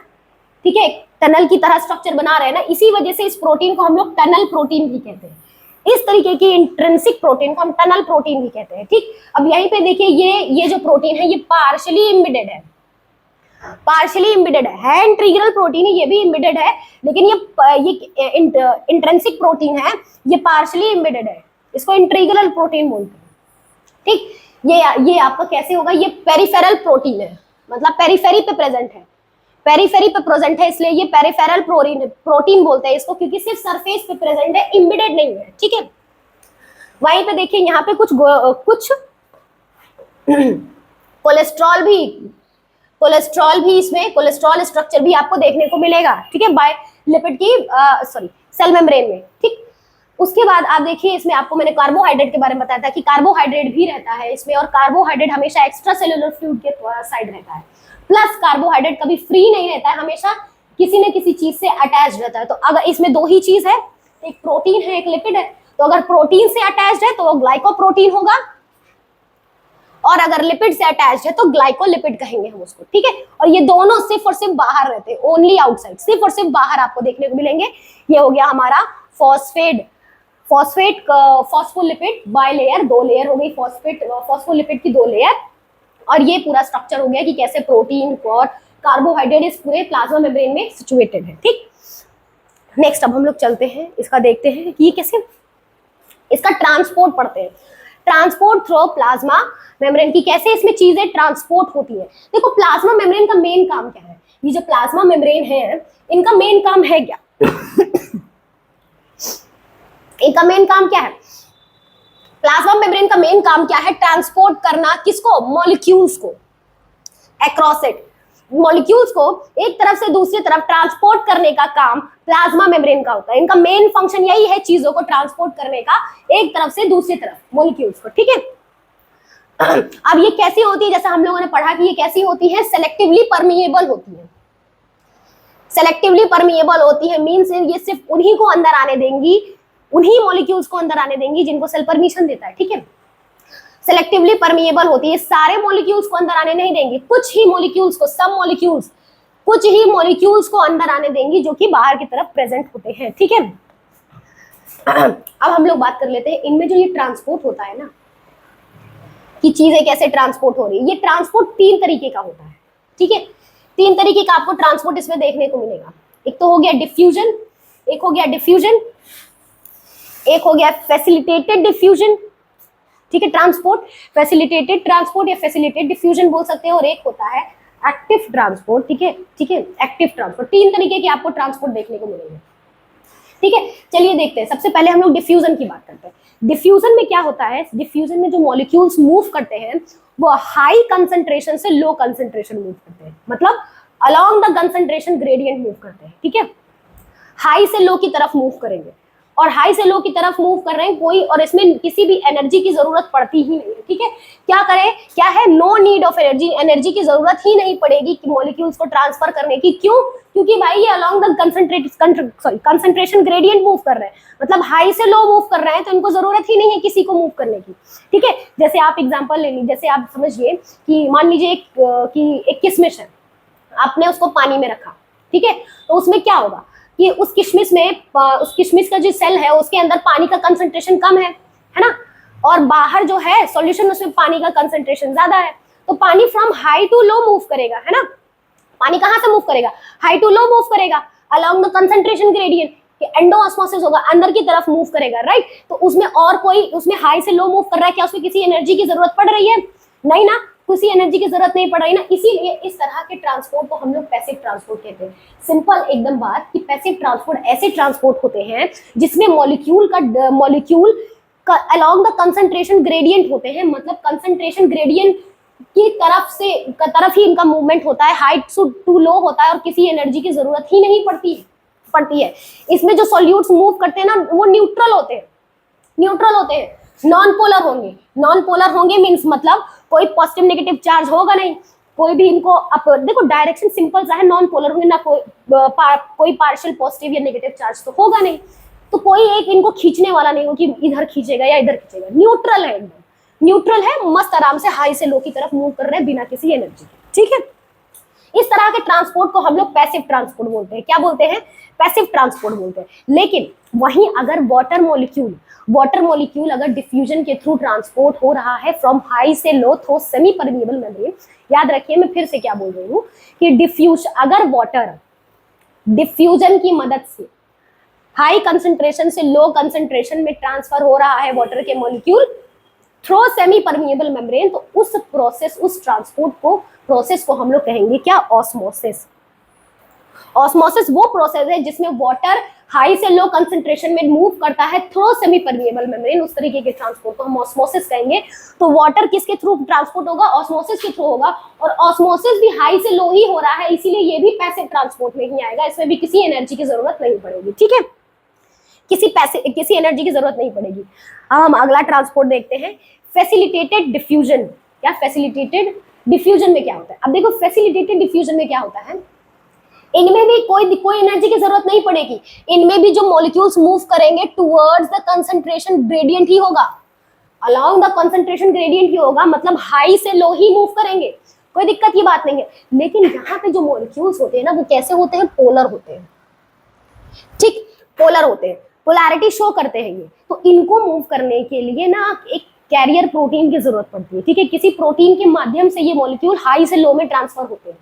ठीक है, टनल की तरह स्ट्रक्चर बना रहे हैं ना, इसी वजह से इस प्रोटीन को हम लोग टनल प्रोटीन भी कहते हैं। इस तरीके की इंट्रिंसिक प्रोटीन को हम टनल प्रोटीन भी कहते हैं। ठीक, अब यहीं पे देखिए ये जो प्रोटीन है ये पार्शियली इम्बेडेड है, इंटीग्रल प्रोटीन है, ये भी इम्बेडेड है, लेकिन ये इंट्रिंसिक प्रोटीन है, ये पार्शियली इम्बेडेड है, इसको इंटीग्रल प्रोटीन बोलते हैं। ठीक, ये आपका कैसे होगा, ये पेरिफेरल प्रोटीन है, मतलब पेरिफेरी पे प्रेजेंट है, इसलिए ये पेरिफेरल प्रोटीन बोलते हैं इसको, क्योंकि सिर्फ सरफेस पे प्रेजेंट है, इम्बेडेड नहीं है। ठीक है, वहीं पे देखिए यहाँ पे कुछ कोलेस्ट्रॉल भी इसमें कोलेस्ट्रॉल स्ट्रक्चर भी आपको देखने को मिलेगा। ठीक है, बाय लिपिड की सेल मेम्ब्रेन में। ठीक, उसके बाद आप देखिए इसमें आपको मैंने कार्बोहाइड्रेट के बारे में बताया था कि कार्बोहाइड्रेट भी रहता है इसमें, और कार्बोहाइड्रेट हमेशा एक्स्ट्रा सेलुलर फ्लूइड के साइड रहता है। प्लस कार्बोहाइड्रेट कभी फ्री नहीं रहता है, हमेशा किसी न किसी चीज से अटैच रहता है। तो अगर इसमें दो ही चीज है, एक प्रोटीन है एक लिपिड है, तो अगर प्रोटीन से अटैच्ड है तो वो ग्लाइकोप्रोटीन होगा, और अगर लिपिड से अटैच्ड है तो ग्लाइकोलिपिड कहेंगे हम उसको, ठीक है। और ये दोनों सिर्फ और सिर्फ बाहर रहते हैं, ओनली आउटसाइड, सिर्फ और सिर्फ बाहर आपको देखने को मिलेंगे। ये हो गया हमारा फॉस्फोलिपिड बाइलेयर, दो लेयर हो गई फॉस्फोलिपिड की दो लेयर। और ये पूरा स्ट्रक्चर हो गया कि कैसे प्रोटीन और कार्बोहाइड्रेट इस पूरे प्लाज्मा मेम्ब्रेन में सिचुएटेड है, ठीक। नेक्स्ट अब हम लोग चलते हैं, इसका देखते हैं कि कैसे इसका ट्रांसपोर्ट पढ़ते हैं। ट्रांसपोर्ट थ्रू प्लाज्मा मेम्ब्रेन की कैसे इसमें चीजें ट्रांसपोर्ट होती है। देखो प्लाज्मा मेम्ब्रेन का मेन काम क्या है, ये जो प्लाज्मा मेम्ब्रेन है इनका मेन काम है क्या इनका मेन काम क्या है, प्लाज्मा मेम्ब्रेन का मेन काम क्या है, ट्रांसपोर्ट करना, किसको, मॉलिक्यूल्स को अक्रॉस इट, मॉलिक्यूल्स को एक तरफ से दूसरी तरफ ट्रांसपोर्ट करने का काम प्लाज्मा मेम्ब्रेन का होता है। इनका मेन फंक्शन यही है, चीजों को ट्रांसपोर्ट करने का एक तरफ से दूसरी तरफ, मॉलिक्यूल्स को, ठीक है। अब ये कैसी होती है, जैसा हम लोगों ने पढ़ा कि ये कैसी होती है, सेलेक्टिवली परमिएबल होती है। सेलेक्टिवली परमिएबल होती है मींस ये सिर्फ उन्हीं को अंदर आने देंगी, उन्हीं मॉलिक्यूल्स को अंदर आने देंगी जिनको सेल परमिशन देता है, ठीक है। सेलेक्टिवली परमिएबल होती है, सारे मॉलिक्यूल्स को अंदर आने नहीं देंगी, कुछ ही मॉलिक्यूल्स को, सब मॉलिक्यूल्स, कुछ ही मॉलिक्यूल्स को अंदर आने देंगी जो कि बाहर की तरफ प्रेजेंट होते हैं, ठीक है। अब हम लोग बात कर लेते हैं इनमें जो ये ट्रांसपोर्ट होता है ना, कि चीजें कैसे ट्रांसपोर्ट हो रही है। ये ट्रांसपोर्ट तीन तरीके का होता है, ठीक है। तीन तरीके का आपको ट्रांसपोर्ट इसमें देखने को मिलेगा। एक तो हो गया डिफ्यूजन, एक हो गया डिफ्यूजन, एक हो गया फैसिलिटेटेड डिफ्यूजन, ठीक है। ट्रांसपोर्ट फैसिलिटेटेड ट्रांसपोर्ट या फैसिलिटेटेड डिफ्यूजन बोल सकते हैं, और एक होता है एक्टिव ट्रांसपोर्ट, ठीक है, ठीक है, एक्टिव ट्रांसपोर्ट। तीन तरीके के आपको ट्रांसपोर्ट देखने को मिलेंगे, ठीक है। चलिए देखते हैं, सबसे पहले हम लोग डिफ्यूजन की बात करते हैं। डिफ्यूजन में क्या होता है, डिफ्यूजन में जो मॉलिक्यूल्स मूव करते हैं वो हाई कंसंट्रेशन से लो कंसंट्रेशन मूव करते हैं, मतलब along the concentration gradient move करते हैं, ठीक है। हाई से लो की तरफ मूव करेंगे, और हाई से लो की तरफ मूव कर रहे हैं कोई, और इसमें किसी भी एनर्जी की जरूरत पड़ती ही नहीं है, ठीक है। क्या करें, क्या है, no need of energy, energy की जरूरत ही नहीं पड़ेगी कि मॉलिक्यूल्स को ट्रांसफर करने की। क्यों, क्योंकि भाई ये along the concentration gradient move कर रहे हैं, मतलब हाई से लो मूव कर रहे हैं, तो इनको जरूरत ही नहीं है किसी को मूव करने की, ठीक है। जैसे आप एग्जांपल ले लीजिए, जैसे आप समझिए कि मान लीजिए एक किशमिश है, आपने उसको पानी में रखा, ठीक है, तो उसमें क्या होगा कि उस किशमिश का जो सेल है उसके अंदर पानी का कंसंट्रेशन कम है ना, और बाहर जो है सॉल्यूशन उसमें पानी का कंसंट्रेशन ज्यादा है, तो पानी from high to low move करेगा, है ना। पानी कहाँ से मूव करेगा, हाई टू लो मूव करेगा, along the concentration gradient, endosmosis होगा, अंदर की तरफ मूव करेगा, राइट। तो उसमें और कोई, उसमें हाई से लो मूव कर रहा है, क्या उसमें किसी एनर्जी की जरूरत पड़ रही है, नहीं ना, किसी एनर्जी की जरूरत नहीं पड़ रही ना। इसीलिए इस तरह के ट्रांसपोर्ट को हम लोग पैसिव ट्रांसपोर्ट कहते हैं। सिंपल एकदम बात कि पैसिव ट्रांसपोर्ट ऐसे ट्रांसपोर्ट होते हैं जिसमें मॉलिक्यूल का अलोंग द कंसंट्रेशन ग्रेडियंट होते हैं, मतलब कंसंट्रेशन ग्रेडियंट की तरफ ही इनका मूवमेंट होता है, हाई टू लो होता है, और किसी एनर्जी की जरूरत ही नहीं पड़ती है। इसमें जो सॉल्यूट्स मूव करते हैं ना वो न्यूट्रल होते हैं, नॉन पोलर होंगे मींस मतलब कोई पॉजिटिव नेगेटिव चार्ज होगा नहीं, कोई भी इनको देखो डायरेक्शन सिंपल सा है, नॉन पोलर होंगे ना, कोई पार्शियल पॉजिटिव या नेगेटिव चार्ज तो होगा नहीं, तो कोई एक इनको खींचने वाला नहीं हो कि इधर खींचेगा या इधर खींचेगा, न्यूट्रल है, एकदम न्यूट्रल है, मस्त आराम से हाई से लो की तरफ मूव कर रहे हैं बिना किसी एनर्जी के, ठीक है। इस तरह के ट्रांसपोर्ट को हम लोग पैसिव ट्रांसपोर्ट बोलते हैं। क्या बोलते हैं, पैसिव ट्रांसपोर्ट बोलते हैं। लेकिन वहीं अगर वाटर मॉलिक्यूल अगर डिफ्यूजन के थ्रू ट्रांसपोर्ट हो रहा है फ्रॉम हाई से लो थ्रू सेमी परमिएबल मेम्ब्रेन, याद रखिए मैं फिर से क्या बोल रही हूँ कि अगर वाटर डिफ्यूजन की मदद से हाई कंसंट्रेशन से लो कंसंट्रेशन में ट्रांसफर हो रहा है वाटर के molecule through semi permeable membrane, तो उस प्रोसेस, उस प्रोसेस को हम लोग कहेंगे क्या, ऑस्मोसिस। ऑस्मोसिस वो प्रोसेस है जिसमें वाटर हाई से लो कंसंट्रेशन में मूव करता है थ्रू सेमी परमिएबल मेम्ब्रेन, उस तरीके के ट्रांसपोर्ट को हम ऑस्मोसिस कहेंगे। तो वाटर किसके थ्रू ट्रांसपोर्ट होगा, ऑस्मोसिस के थ्रू होगा, और ऑस्मोसिस भी हाई से लो ही हो रहा है, इसीलिए ये भी पैसिव ट्रांसपोर्ट में ही आएगा, इसमें भी किसी एनर्जी की जरूरत नहीं पड़ेगी, ठीक है। किसी एनर्जी की जरूरत नहीं पड़ेगी। अब हम अगला ट्रांसपोर्ट देखते हैं, फैसिलिटेटेड डिफ्यूजन। क्या फैसिलिटेटेड डिफ्यूजन में क्या होता है? अब देखो फैसिलिटेटेड डिफ्यूजन में क्या होता है, इनमें भी कोई एनर्जी की जरूरत नहीं पड़ेगी। इनमें भी जो मॉलिक्यूल्स मूव करेंगे टुवर्ड्स द कंसंट्रेशन ग्रेडियंट ही होगा, अलोंग द कंसंट्रेशन ग्रेडियंट ही होगा, मतलब हाई से लो ही मूव करेंगे, कोई दिक्कत की बात नहीं है। लेकिन यहाँ पे जो मॉलिक्यूल्स होते हैं ना, वो कैसे होते हैं? पोलर होते हैं, ठीक, पोलर होते हैं, पोलैरिटी शो करते हैं ये। तो इनको मूव करने के लिए ना एक कैरियर प्रोटीन की जरूरत पड़ती है, ठीक है। किसी प्रोटीन के माध्यम से ये मॉलिक्यूल हाई से लो में ट्रांसफर होते हैं,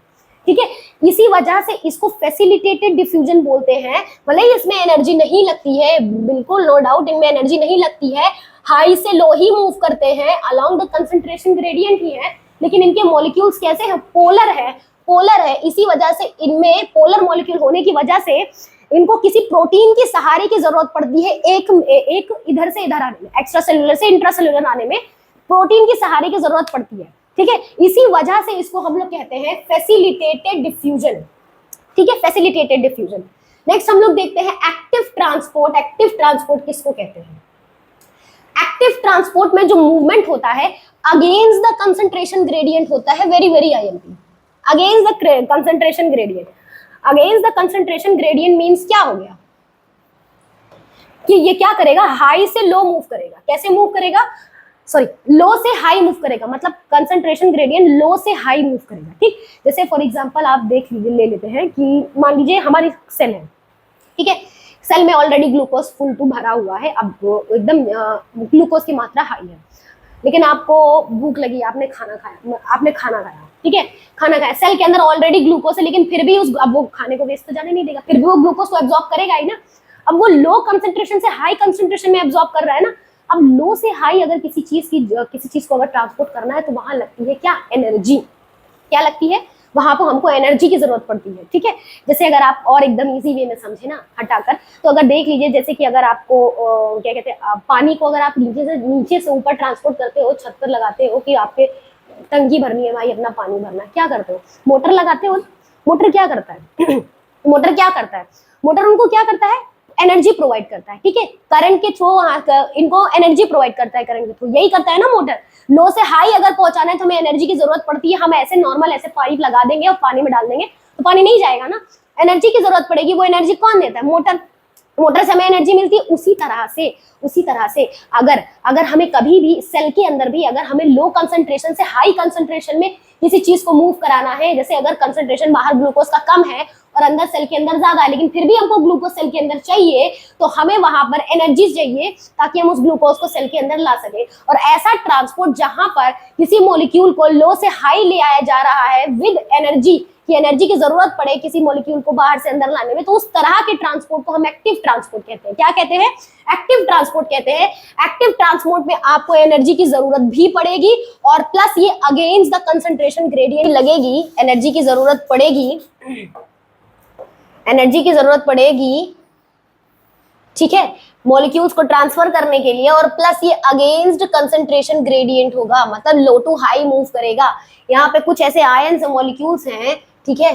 ठीक है। इसी वजह से इसको फैसिलिटेटेड डिफ्यूजन बोलते हैं। भले ही इसमें एनर्जी नहीं लगती है, बिल्कुल नो डाउट इनमें एनर्जी नहीं लगती है, हाई से लो ही मूव करते हैं, अलोंग द कंसंट्रेशन ग्रेडियंट ही है, लेकिन इनके मॉलिक्यूल्स कैसे हैं? पोलर है, पोलर है। इसी वजह से इनमें पोलर मॉलिक्यूल होने की वजह से इनको किसी प्रोटीन की सहारे की जरूरत पड़ती है, एक इधर से इधर आने में, एक्स्ट्रा सेलुलर से इंट्रासेलुलर आने में प्रोटीन की सहारे की जरूरत पड़ती है, ठीक है। इसी वजह से इसको हम लोग कहते हैं फैसिलिटेटेड डिफ्यूजन, ठीक है, फैसिलिटेटेड डिफ्यूजन। नेक्स्ट हम लोग देखते हैं एक्टिव ट्रांसपोर्ट। एक्टिव ट्रांसपोर्ट किसको कहते हैं? एक्टिव ट्रांसपोर्ट में जो मूवमेंट होता है अगेंस्ट द कंसंट्रेशन ग्रेडियंट होता है, very very IMP, against the concentration gradient. Against the concentration gradient means क्या हो गया कि ये क्या करेगा? हाई से लो मूव करेगा। कैसे मूव करेगा? सॉरी, लो से हाई मूव करेगा, मतलब कंसंट्रेशन ग्रेडियंट लो से हाई मूव करेगा, ठीक। जैसे फॉर एग्जांपल आप देख लीजिए, ले लेते हैं कि मान लीजिए हमारी सेल है, ठीक है, सेल में ऑलरेडी ग्लूकोज फुल टू भरा हुआ है, अब एकदम ग्लूकोज की मात्रा हाई है, लेकिन आपको भूख लगी, आपने खाना खाया, ठीक है, खाना खाया, सेल के अंदर ऑलरेडी ग्लूकोज है, लेकिन फिर भी अब वो खाने को वेस्ट तो जाने नहीं देगा, फिर भी वो ग्लूकोज को एब्जॉर्ब करेगा ही ना। अब वो लो कंसंट्रेशन से हाई कंसंट्रेशन में एब्जॉर्ब कर रहा है ना। अब लो से हाई अगर किसी चीज को अगर ट्रांसपोर्ट करना है तो वहां लगती है क्या? एनर्जी। क्या लगती है? वहां पर हमको एनर्जी की जरूरत पड़ती है, ठीक है। जैसे अगर आप और एकदम इजी वे में समझे ना, हटाकर, तो अगर देख लीजिए, जैसे कि अगर आपको क्या कहते हैं, पानी को अगर आप नीचे से ऊपर ट्रांसपोर्ट करते हो, छत पर लगाते हो कि आपके टंकी भरनी है भाई, अपना पानी भरना है, क्या करते हो? मोटर लगाते हो। मोटर क्या करता है? मोटर क्या करता है? मोटर उनको क्या करता है? एनर्जी प्रोवाइड करता है, ठीक है, करंट के थ्रू इनको एनर्जी प्रोवाइड करता है, करंट के थ्रू, यही करता है ना मोटर। लो से हाई अगर पहुंचाना है तो हमें एनर्जी की जरूरत पड़ती है। हम ऐसे नॉर्मल ऐसे पाइप लगा देंगे और पानी में डाल देंगे तो पानी नहीं जाएगा ना, एनर्जी की जरूरत पड़ेगी। वो एनर्जी कौन देता है? मोटर। मोटर से हमें एनर्जी मिलती है। उसी तरह से अगर हमें कभी भी सेल के अंदर भी अगर हमें लो कंसंट्रेशन से हाई कंसंट्रेशन में किसी चीज को मूव कराना है, जैसे अगर कंसंट्रेशन बाहर ग्लूकोज का कम है और अंदर सेल के अंदर ज्यादा है, लेकिन फिर भी हमको ग्लूकोज सेल के अंदर चाहिए, तो हमें वहां पर एनर्जी चाहिए ताकि हम उस ग्लूकोज को सेल के अंदर ला सके। और ऐसा ट्रांसपोर्ट जहां पर किसी मॉलिक्यूल को लो से हाई ले आया जा रहा है विद एनर्जी, की एनर्जी की जरूरत पड़े किसी मॉलिक्यूल को बाहर से अंदर लाने में, तो उस तरह के ट्रांसपोर्ट को हम एक्टिव ट्रांसपोर्ट कहते हैं। क्या कहते हैं? एक्टिव ट्रांसपोर्ट कहते हैं। एक्टिव ट्रांसपोर्ट में आपको एनर्जी की जरूरत भी पड़ेगी और प्लस ये अगेंस्ट द कंसंट्रेशन ग्रेडियंट लगेगी, एनर्जी की जरूरत पड़ेगी, ठीक है, मॉलिक्यूल्स को ट्रांसफर करने के लिए, और प्लस ये अगेंस्ट कंसंट्रेशन ग्रेडियंट होगा, मतलब लो टू हाई मूव करेगा। यहाँ पे कुछ ऐसे आयंस मॉलिक्यूल्स हैं, ठीक है,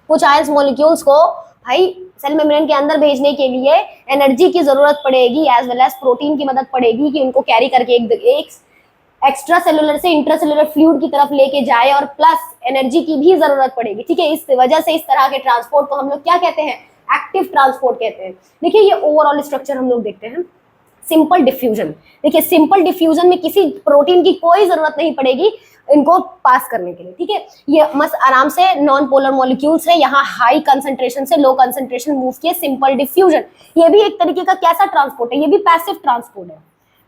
कुछ आयंस मॉलिक्यूल्स को भाई सेल मेम्ब्रेन के अंदर भेजने के लिए एनर्जी की जरूरत पड़ेगी, एज वेल एज प्रोटीन की मदद पड़ेगी कि उनको कैरी करके एक एक्स्ट्रा सेलुलर से इंट्रासेलुलर फ्लूइड की तरफ लेके जाए, और प्लस एनर्जी की भी जरूरत पड़ेगी, ठीक है। इस वजह से इस तरह के ट्रांसपोर्ट को हम लोग क्या कहते हैं? एक्टिव ट्रांसपोर्ट कहते हैं। देखिए ये ओवरऑल स्ट्रक्चर हम लोग देखते हैं। सिंपल डिफ्यूजन, देखिए सिंपल डिफ्यूजन में किसी प्रोटीन की कोई जरूरत नहीं पड़ेगी इनको पास करने के लिए, ठीक है। ये मस्त आराम से नॉन पोलर मॉलिक्यूल्स है, यहाँ हाई कंसंट्रेशन से लो कंसंट्रेशन मूव किए, सिंपल डिफ्यूजन। ये भी एक तरीके का कैसा ट्रांसपोर्ट है? ये भी पैसिव ट्रांसपोर्ट है,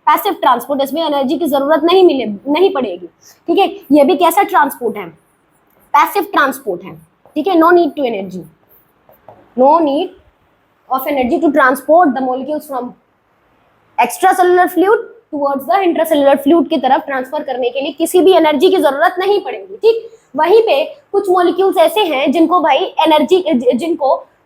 पैसिव ट्रांसपोर्ट, इसमें एनर्जी की जरूरत नहीं पड़ेगी, ठीक है। ये भी कैसा ट्रांसपोर्ट है? पैसिव ट्रांसपोर्ट है, ठीक है। No need to energy, no need of energy to transport the molecules from extracellular fluid towards the intracellular fluid की तरफ ट्रांसफर करने के लिए किसी भी एनर्जी की जरूरत नहीं पड़ेगी, ठीक। वहीं पे कुछ मॉलिक्यूल्स ऐसे हैं जिनको भाई एनर्जी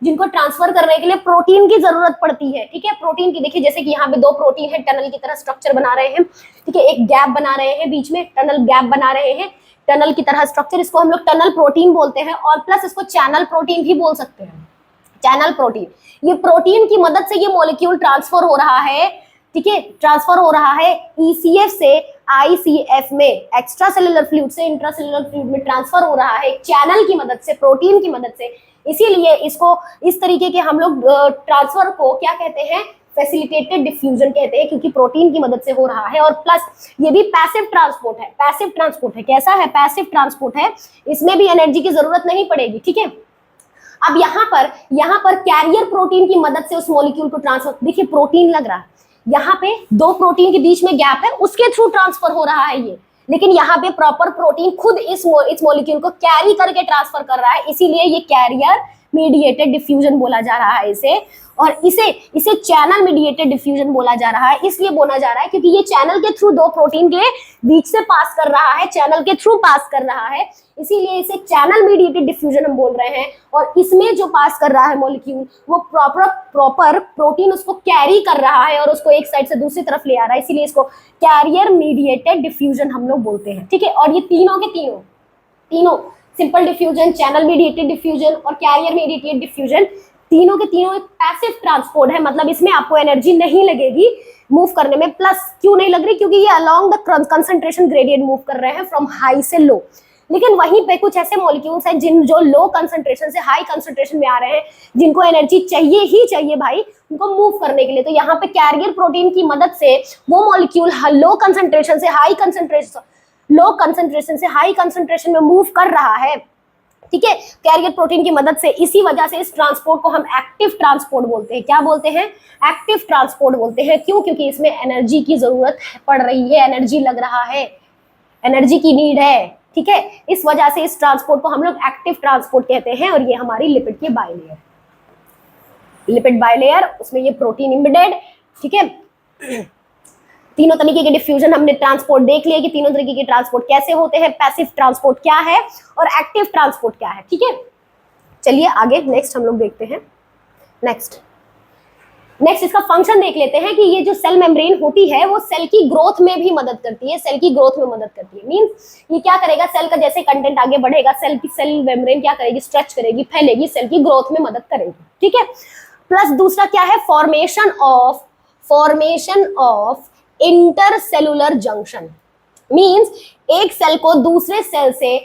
जिनको ट्रांसफर करने के लिए प्रोटीन की जरूरत पड़ती है, ठीक है। प्रोटीन की देखिए, जैसे कि यहाँ पे दो प्रोटीन है, टनल की तरह स्ट्रक्चर बना रहे हैं, ठीक है, एक गैप बना रहे हैं बीच में, टनल गैप बना रहे हैं, टनल की तरह स्ट्रक्चर, इसको हम लोग टनल प्रोटीन बोलते हैं, और प्लस इसको चैनल प्रोटीन भी बोल सकते हैं, चैनल प्रोटीन, ये प्रोटीन की मदद से ये मॉलिक्यूल ट्रांसफर हो रहा है, ठीक है, ट्रांसफर हो रहा है ECF से ICF में, एक्स्ट्रा सेलुलर फ्लूइड से इंट्रासेलुलर फ्लूइड में ट्रांसफर हो रहा है चैनल की मदद से, प्रोटीन की मदद से। इसीलिए इसको इस तरीके के हम लोग ट्रांसफर को क्या कहते हैं, फैसिलिटेटेड डिफ्यूजन कहते हैं, क्योंकि प्रोटीन की मदद से हो रहा है। और प्लस ये भी पैसिव ट्रांसपोर्ट है, पैसिव ट्रांसपोर्ट है। कैसा है, पैसिव ट्रांसपोर्ट है, इसमें भी एनर्जी की जरूरत नहीं पड़ेगी, ठीक है। अब यहाँ पर कैरियर प्रोटीन की मदद से उस मॉलिक्यूल को ट्रांसफर, देखिए प्रोटीन लग रहा है, यहाँ पे दो प्रोटीन के बीच में गैप है, उसके थ्रू ट्रांसफर हो रहा है ये, लेकिन यहाँ पे प्रॉपर प्रोटीन खुद इस मॉलिक्यूल को कैरी करके ट्रांसफर कर रहा है, इसीलिए ये कैरियर मीडिएटेड डिफ्यूजन बोला जा रहा है इसे। और इसे चैनल मीडिएटेड डिफ्यूजन बोला जा रहा है, इसलिए बोला जा रहा है क्योंकि ये चैनल के थ्रू दो प्रोटीन के बीच से पास कर रहा है, चैनल के थ्रू पास कर रहा है, इसीलिए इसे चैनल मीडिएटेड डिफ्यूजन हम बोल रहे हैं। और इसमें जो पास कर रहा है मॉलिक्यूल, वो प्रॉपर प्रोटीन उसको कैरी कर रहा है और उसको एक साइड से दूसरी तरफ ले आ रहा है, इसीलिए इसको कैरियर मीडिएटेड डिफ्यूजन हम लोग बोलते हैं, ठीक है। और ये तीनों के तीनों simple diffusion, channel mediated diffusion और कैरियर मीडिएटेड डिफ्यूजन, तीनों के तीनों एक पैसिव ट्रांसपोर्ट है, मतलब इसमें आपको एनर्जी नहीं लगेगी मूव करने में। प्लस क्यों नहीं लग रही, क्योंकि ये along the concentration gradient move कर रहे हैं फ्रॉम हाई से लो। लेकिन वहीं पे कुछ ऐसे मॉलिक्यूल्स हैं जो लो कंसंट्रेशन से हाई कंसंट्रेशन में आ रहे हैं, जिनको एनर्जी चाहिए ही चाहिए भाई उनको मूव करने के लिए। तो यहाँ पे कैरियर प्रोटीन की मदद से वो मॉलिक्यूल लो कंसंट्रेशन से हाई कंसंट्रेशन में मूव कर रहा है, ठीक है, कैरियर प्रोटीन की मदद से। इसी वजह से इस ट्रांसपोर्ट को हम एक्टिव ट्रांसपोर्ट बोलते हैं। क्या बोलते हैं, एक्टिव ट्रांसपोर्ट बोलते हैं। क्यों, क्योंकि इसमें एनर्जी की जरूरत पड़ रही है, एनर्जी लग रहा है, एनर्जी की नीड है, ठीक है। इस वजह से इस ट्रांसपोर्ट को हम लोग एक्टिव ट्रांसपोर्ट कहते हैं। और ये हमारी लिपिड की बाइलेयर, लिपिड बाइलेयर, उसमें ये प्रोटीन एम्बेडेड, ठीक है। तीनों तरीके के डिफ्यूजन हमने ट्रांसपोर्ट देख लिया कि तीनों तरीके के ट्रांसपोर्ट कैसे होते हैं, पैसिव ट्रांसपोर्ट क्या है और एक्टिव ट्रांसपोर्ट क्या है, ठीक है। चलिए आगे नेक्स्ट हम लोग देखते हैं। नेक्स्ट इसका फंक्शन देख लेते हैं कि ये जो सेल मेम्ब्रेन होती है वो सेल की ग्रोथ में भी मदद करती है, सेल की ग्रोथ में मदद करती है। मींस ये क्या करेगा, सेल का जैसे कंटेंट आगे बढ़ेगा, सेल मेम्ब्रेन क्या करेगी, स्ट्रेच करेगी, फैलेगी, सेल की ग्रोथ में मदद करेगी, ठीक है। प्लस दूसरा क्या है, formation of intercellular junction, means एक सेल को दूसरे सेल से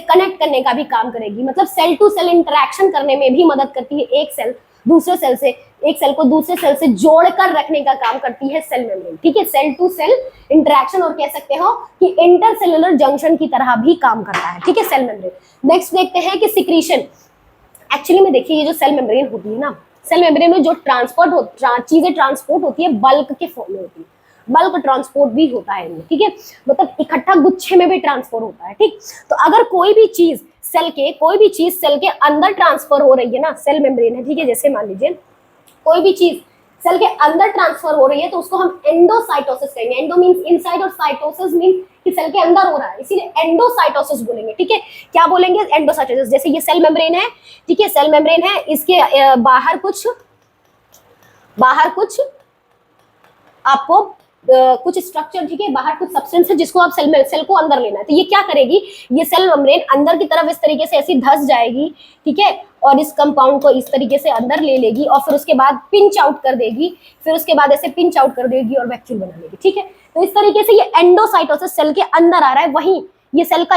कनेक्ट करने का भी काम करेगी, मतलब सेल टू सेल इंटरेक्शन करने में भी मदद करती है। एक सेल को दूसरे सेल से जोड़कर रखने का काम करती है सेल मेम्ब्रेन, ठीक है। सेल टू सेल इंटरेक्शन, और कह सकते हो कि इंटरसेलुलर जंक्शन की तरह भी काम करता है, ठीक है, सेल मेम्ब्रेन। नेक्स्ट देखते हैं कि सिक्रीशन। एक्चुअली में देखिए ये जो सेल मेम्ब्रेन होती है ना, सेल मेम्ब्रेन में जो चीजें ट्रांसपोर्ट होती है बल्क के फॉर्म में होती है, बल्क ट्रांसपोर्ट भी होता है इनमें, ठीक है, मतलब इकट्ठा गुच्छे में भी ट्रांसफर होता है, ठीक। तो अगर कोई भी चीज सेल के अंदर ट्रांसफर हो रही है ना, सेल मेम्ब्रेन है, ठीक है, जैसे मान लीजिए कोई भी चीज सेल के अंदर ट्रांसफर हो रही है तो उसको हम एंडोसाइटोसिस कहेंगे। एंडो मींस इनसाइड और साइटोसिस मींस कि सेल के अंदर हो रहा है, इसीलिए एंडोसाइटोसिस बोलेंगे, ठीक है। क्या बोलेंगे, एंडोसाइटोसिस। जैसे ये सेल मेम्ब्रेन है, ठीक है, सेल मेम्ब्रेन है, इसके बाहर कुछ आपको कुछ स्ट्रक्चर, ठीक है, बाहर कुछ सब्सटेंस है जिसको आप सेल को अंदर लेना है। तो ये क्या करेगी, ये सेल मेम्ब्रेन अंदर की तरफ इस तरीके से ऐसी धस जाएगी, ठीक है, और इस कंपाउंड को इस तरीके से अंदर ले लेगी और फिर उसके बाद पिंच आउट कर देगी, फिर उसके बाद ऐसे पिंच आउट कर देगी और वैक्यूल बना लेगी, ठीक है। तो इस तरीके से ये एंडोसाइटोसिस सेल के अंदर आ रहा है, वहीं ये सेल का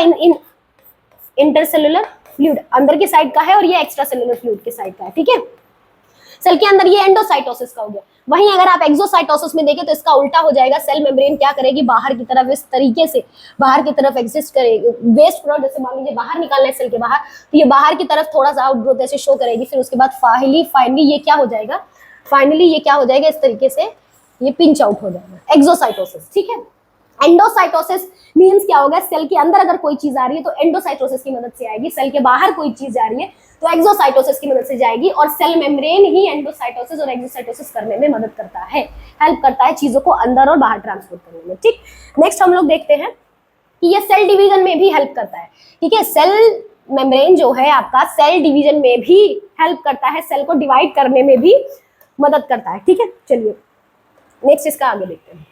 इंटरसेलुलर फ्लूइड अंदर की साइड का है और ये एक्स्ट्रा सेलुलर फ्लूइड की साइड का है, ठीक है। सेल के अंदर ये एंडोसाइटोसिस का हो गया। वहीं अगर आप एक्सोसाइटोसिस में देखें तो इसका उल्टा हो जाएगा, सेल मेम्ब्रेन क्या करेगी, बाहर की तरफ इस तरीके से बाहर की तरफ एग्जिस्ट करेगी, वेस्ट प्रोडक्ट जैसे मान लीजिए बाहर निकालना है सेल के बाहर, तो ये बाहर की तरफ थोड़ा सा आउटग्रोथ ऐसे शो करेगी, फिर उसके बाद फाइनली ये क्या हो जाएगा, इस तरीके से ये पिंच आउट हो जाएगा, एक्सोसाइटोसिस, ठीक है। एंडोसाइटोसिस मींस क्या होगा, सेल के अंदर अगर कोई चीज आ रही है तो एंडोसाइटोसिस की मदद से आएगी, सेल के बाहर कोई चीज आ रही है तो एक्सोसाइटोसिस की मदद से जाएगी, और सेल मेम्ब्रेन ही एंडोसाइटोसिस और एक्सोसाइटोसिस करने में मदद करता है, हेल्प करता है चीजों को अंदर और बाहर ट्रांसपोर्ट करने में, ठीक। नेक्स्ट हम लोग देखते हैं कि ये सेल डिवीजन में भी हेल्प करता है, ठीक है। सेल मेम्ब्रेन जो है आपका सेल डिवीजन में भी हेल्प करता है, सेल को डिवाइड करने में भी मदद करता है, ठीक है। चलिए नेक्स्ट इसका आगे देखते हैं।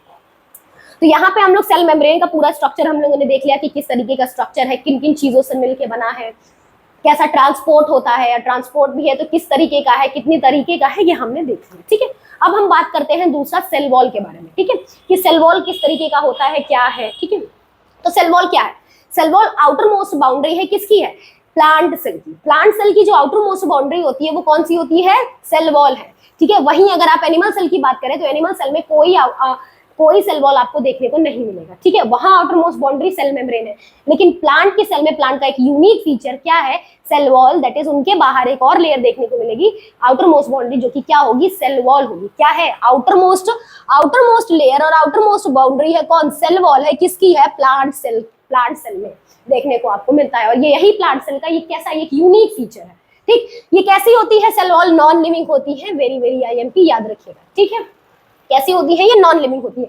तो यहाँ पे हम लोग सेल मेम्ब्रेन का पूरा स्ट्रक्चर हम लोगों ने देख लिया कि किस तरीके का स्ट्रक्चर है, किन किन चीजों से मिलके बना है, कैसा ट्रांसपोर्ट होता है, या ट्रांसपोर्ट भी है तो किस तरीके का है, कितनी तरीके का है, ये हमने देख लिया। ठीक है, अब हम बात करते हैं दूसरा सेल वॉल के बारे में। ठीक है, कि सेल वॉल किस तरीके का होता है, क्या है। ठीक है, तो सेल वॉल क्या है? Cell wall outermost boundary है, किसकी है? प्लांट सेल की। प्लांट सेल की जो आउटर मोस्ट बाउंड्री होती है वो कौन सी होती है? सेल वॉल है। ठीक है, वहीं अगर आप एनिमल सेल की बात करें तो एनिमल सेल में कोई सेल वॉल आपको देखने को नहीं मिलेगा। ठीक है, वहां outermost boundary cell membrane है, लेकिन प्लांट की सेल में प्लांट का एक यूनिक फीचर क्या है? Cell wall. दैट इज उनके बाहर एक और लेयर देखने को मिलेगी, आउटर मोस्ट बाउंड्री, जो कि क्या होगी? सेल वॉल होगी। क्या है? आउटर मोस्ट लेयर और आउटर मोस्ट बाउंड्री है कौन? सेल वॉल है। किसकी है? प्लांट सेल में देखने को आपको मिलता है। और ये यही प्लांट सेल का ये कैसा एक यूनिक फीचर है। ठीक, ये कैसी होती है? सेल वॉल नॉन लिविंग होती है। वेरी वेरी IMP याद रखिएगा। ठीक है, कैसी होती है? ये नॉन लिविंग होती है।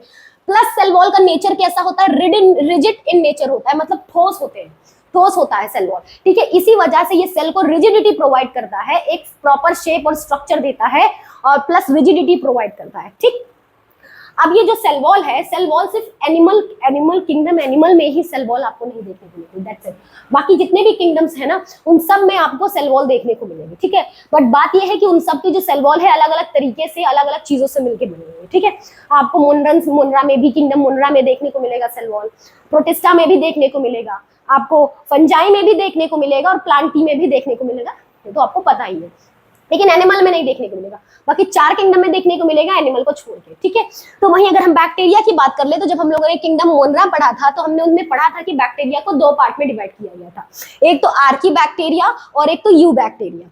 प्लस सेल वॉल का नेचर कैसा होता है? रिजिड इन नेचर होता है, मतलब ठोस होते हैं, ठोस होता है सेल वॉल। ठीक है, इसी वजह से ये सेल को रिजिडिटी प्रोवाइड करता है, एक प्रॉपर शेप और स्ट्रक्चर देता है, और प्लस रिजिडिटी प्रोवाइड करता है। ठीक, अब ये जो सेल वॉल है, सेल वॉल सिर्फ एनिमल किंगडम, एनिमल में ही सेल वॉल आपको नहीं देखने को मिलेगी। That's it. बाकी जितने भी किंगडम्स है ना, उन सब में आपको सेल वॉल देखने को मिलेगी। ठीक है, बट बात ये है कि उन सब की जो सेल वॉल है अलग अलग तरीके से, अलग अलग चीजों से मिलकर बनी हुई है। ठीक है, आपको मुनरा में भी, किंगडम मुनरा में देखने को मिलेगा सेल वॉल, प्रोटिस्टा में भी देखने को मिलेगा, आपको फंजाई में भी देखने को मिलेगा, और प्लांटी में भी देखने को मिलेगा। ये तो आपको पता ही है, लेकिन एनिमल में नहीं देखने को मिलेगा। बाकी 4 किंगडम में देखने को मिलेगा, एनिमल को छोड़ के। ठीक है, तो वहीं अगर हम बैक्टीरिया की बात कर ले, तो जब हम लोगों ने किंगडम मोनरा पढ़ा था तो हमने उनमें पढ़ा था कि बैक्टीरिया को 2 पार्ट में डिवाइड किया गया था, एक तो आर्की बैक्टीरिया और एक तो यू बैक्टीरिया।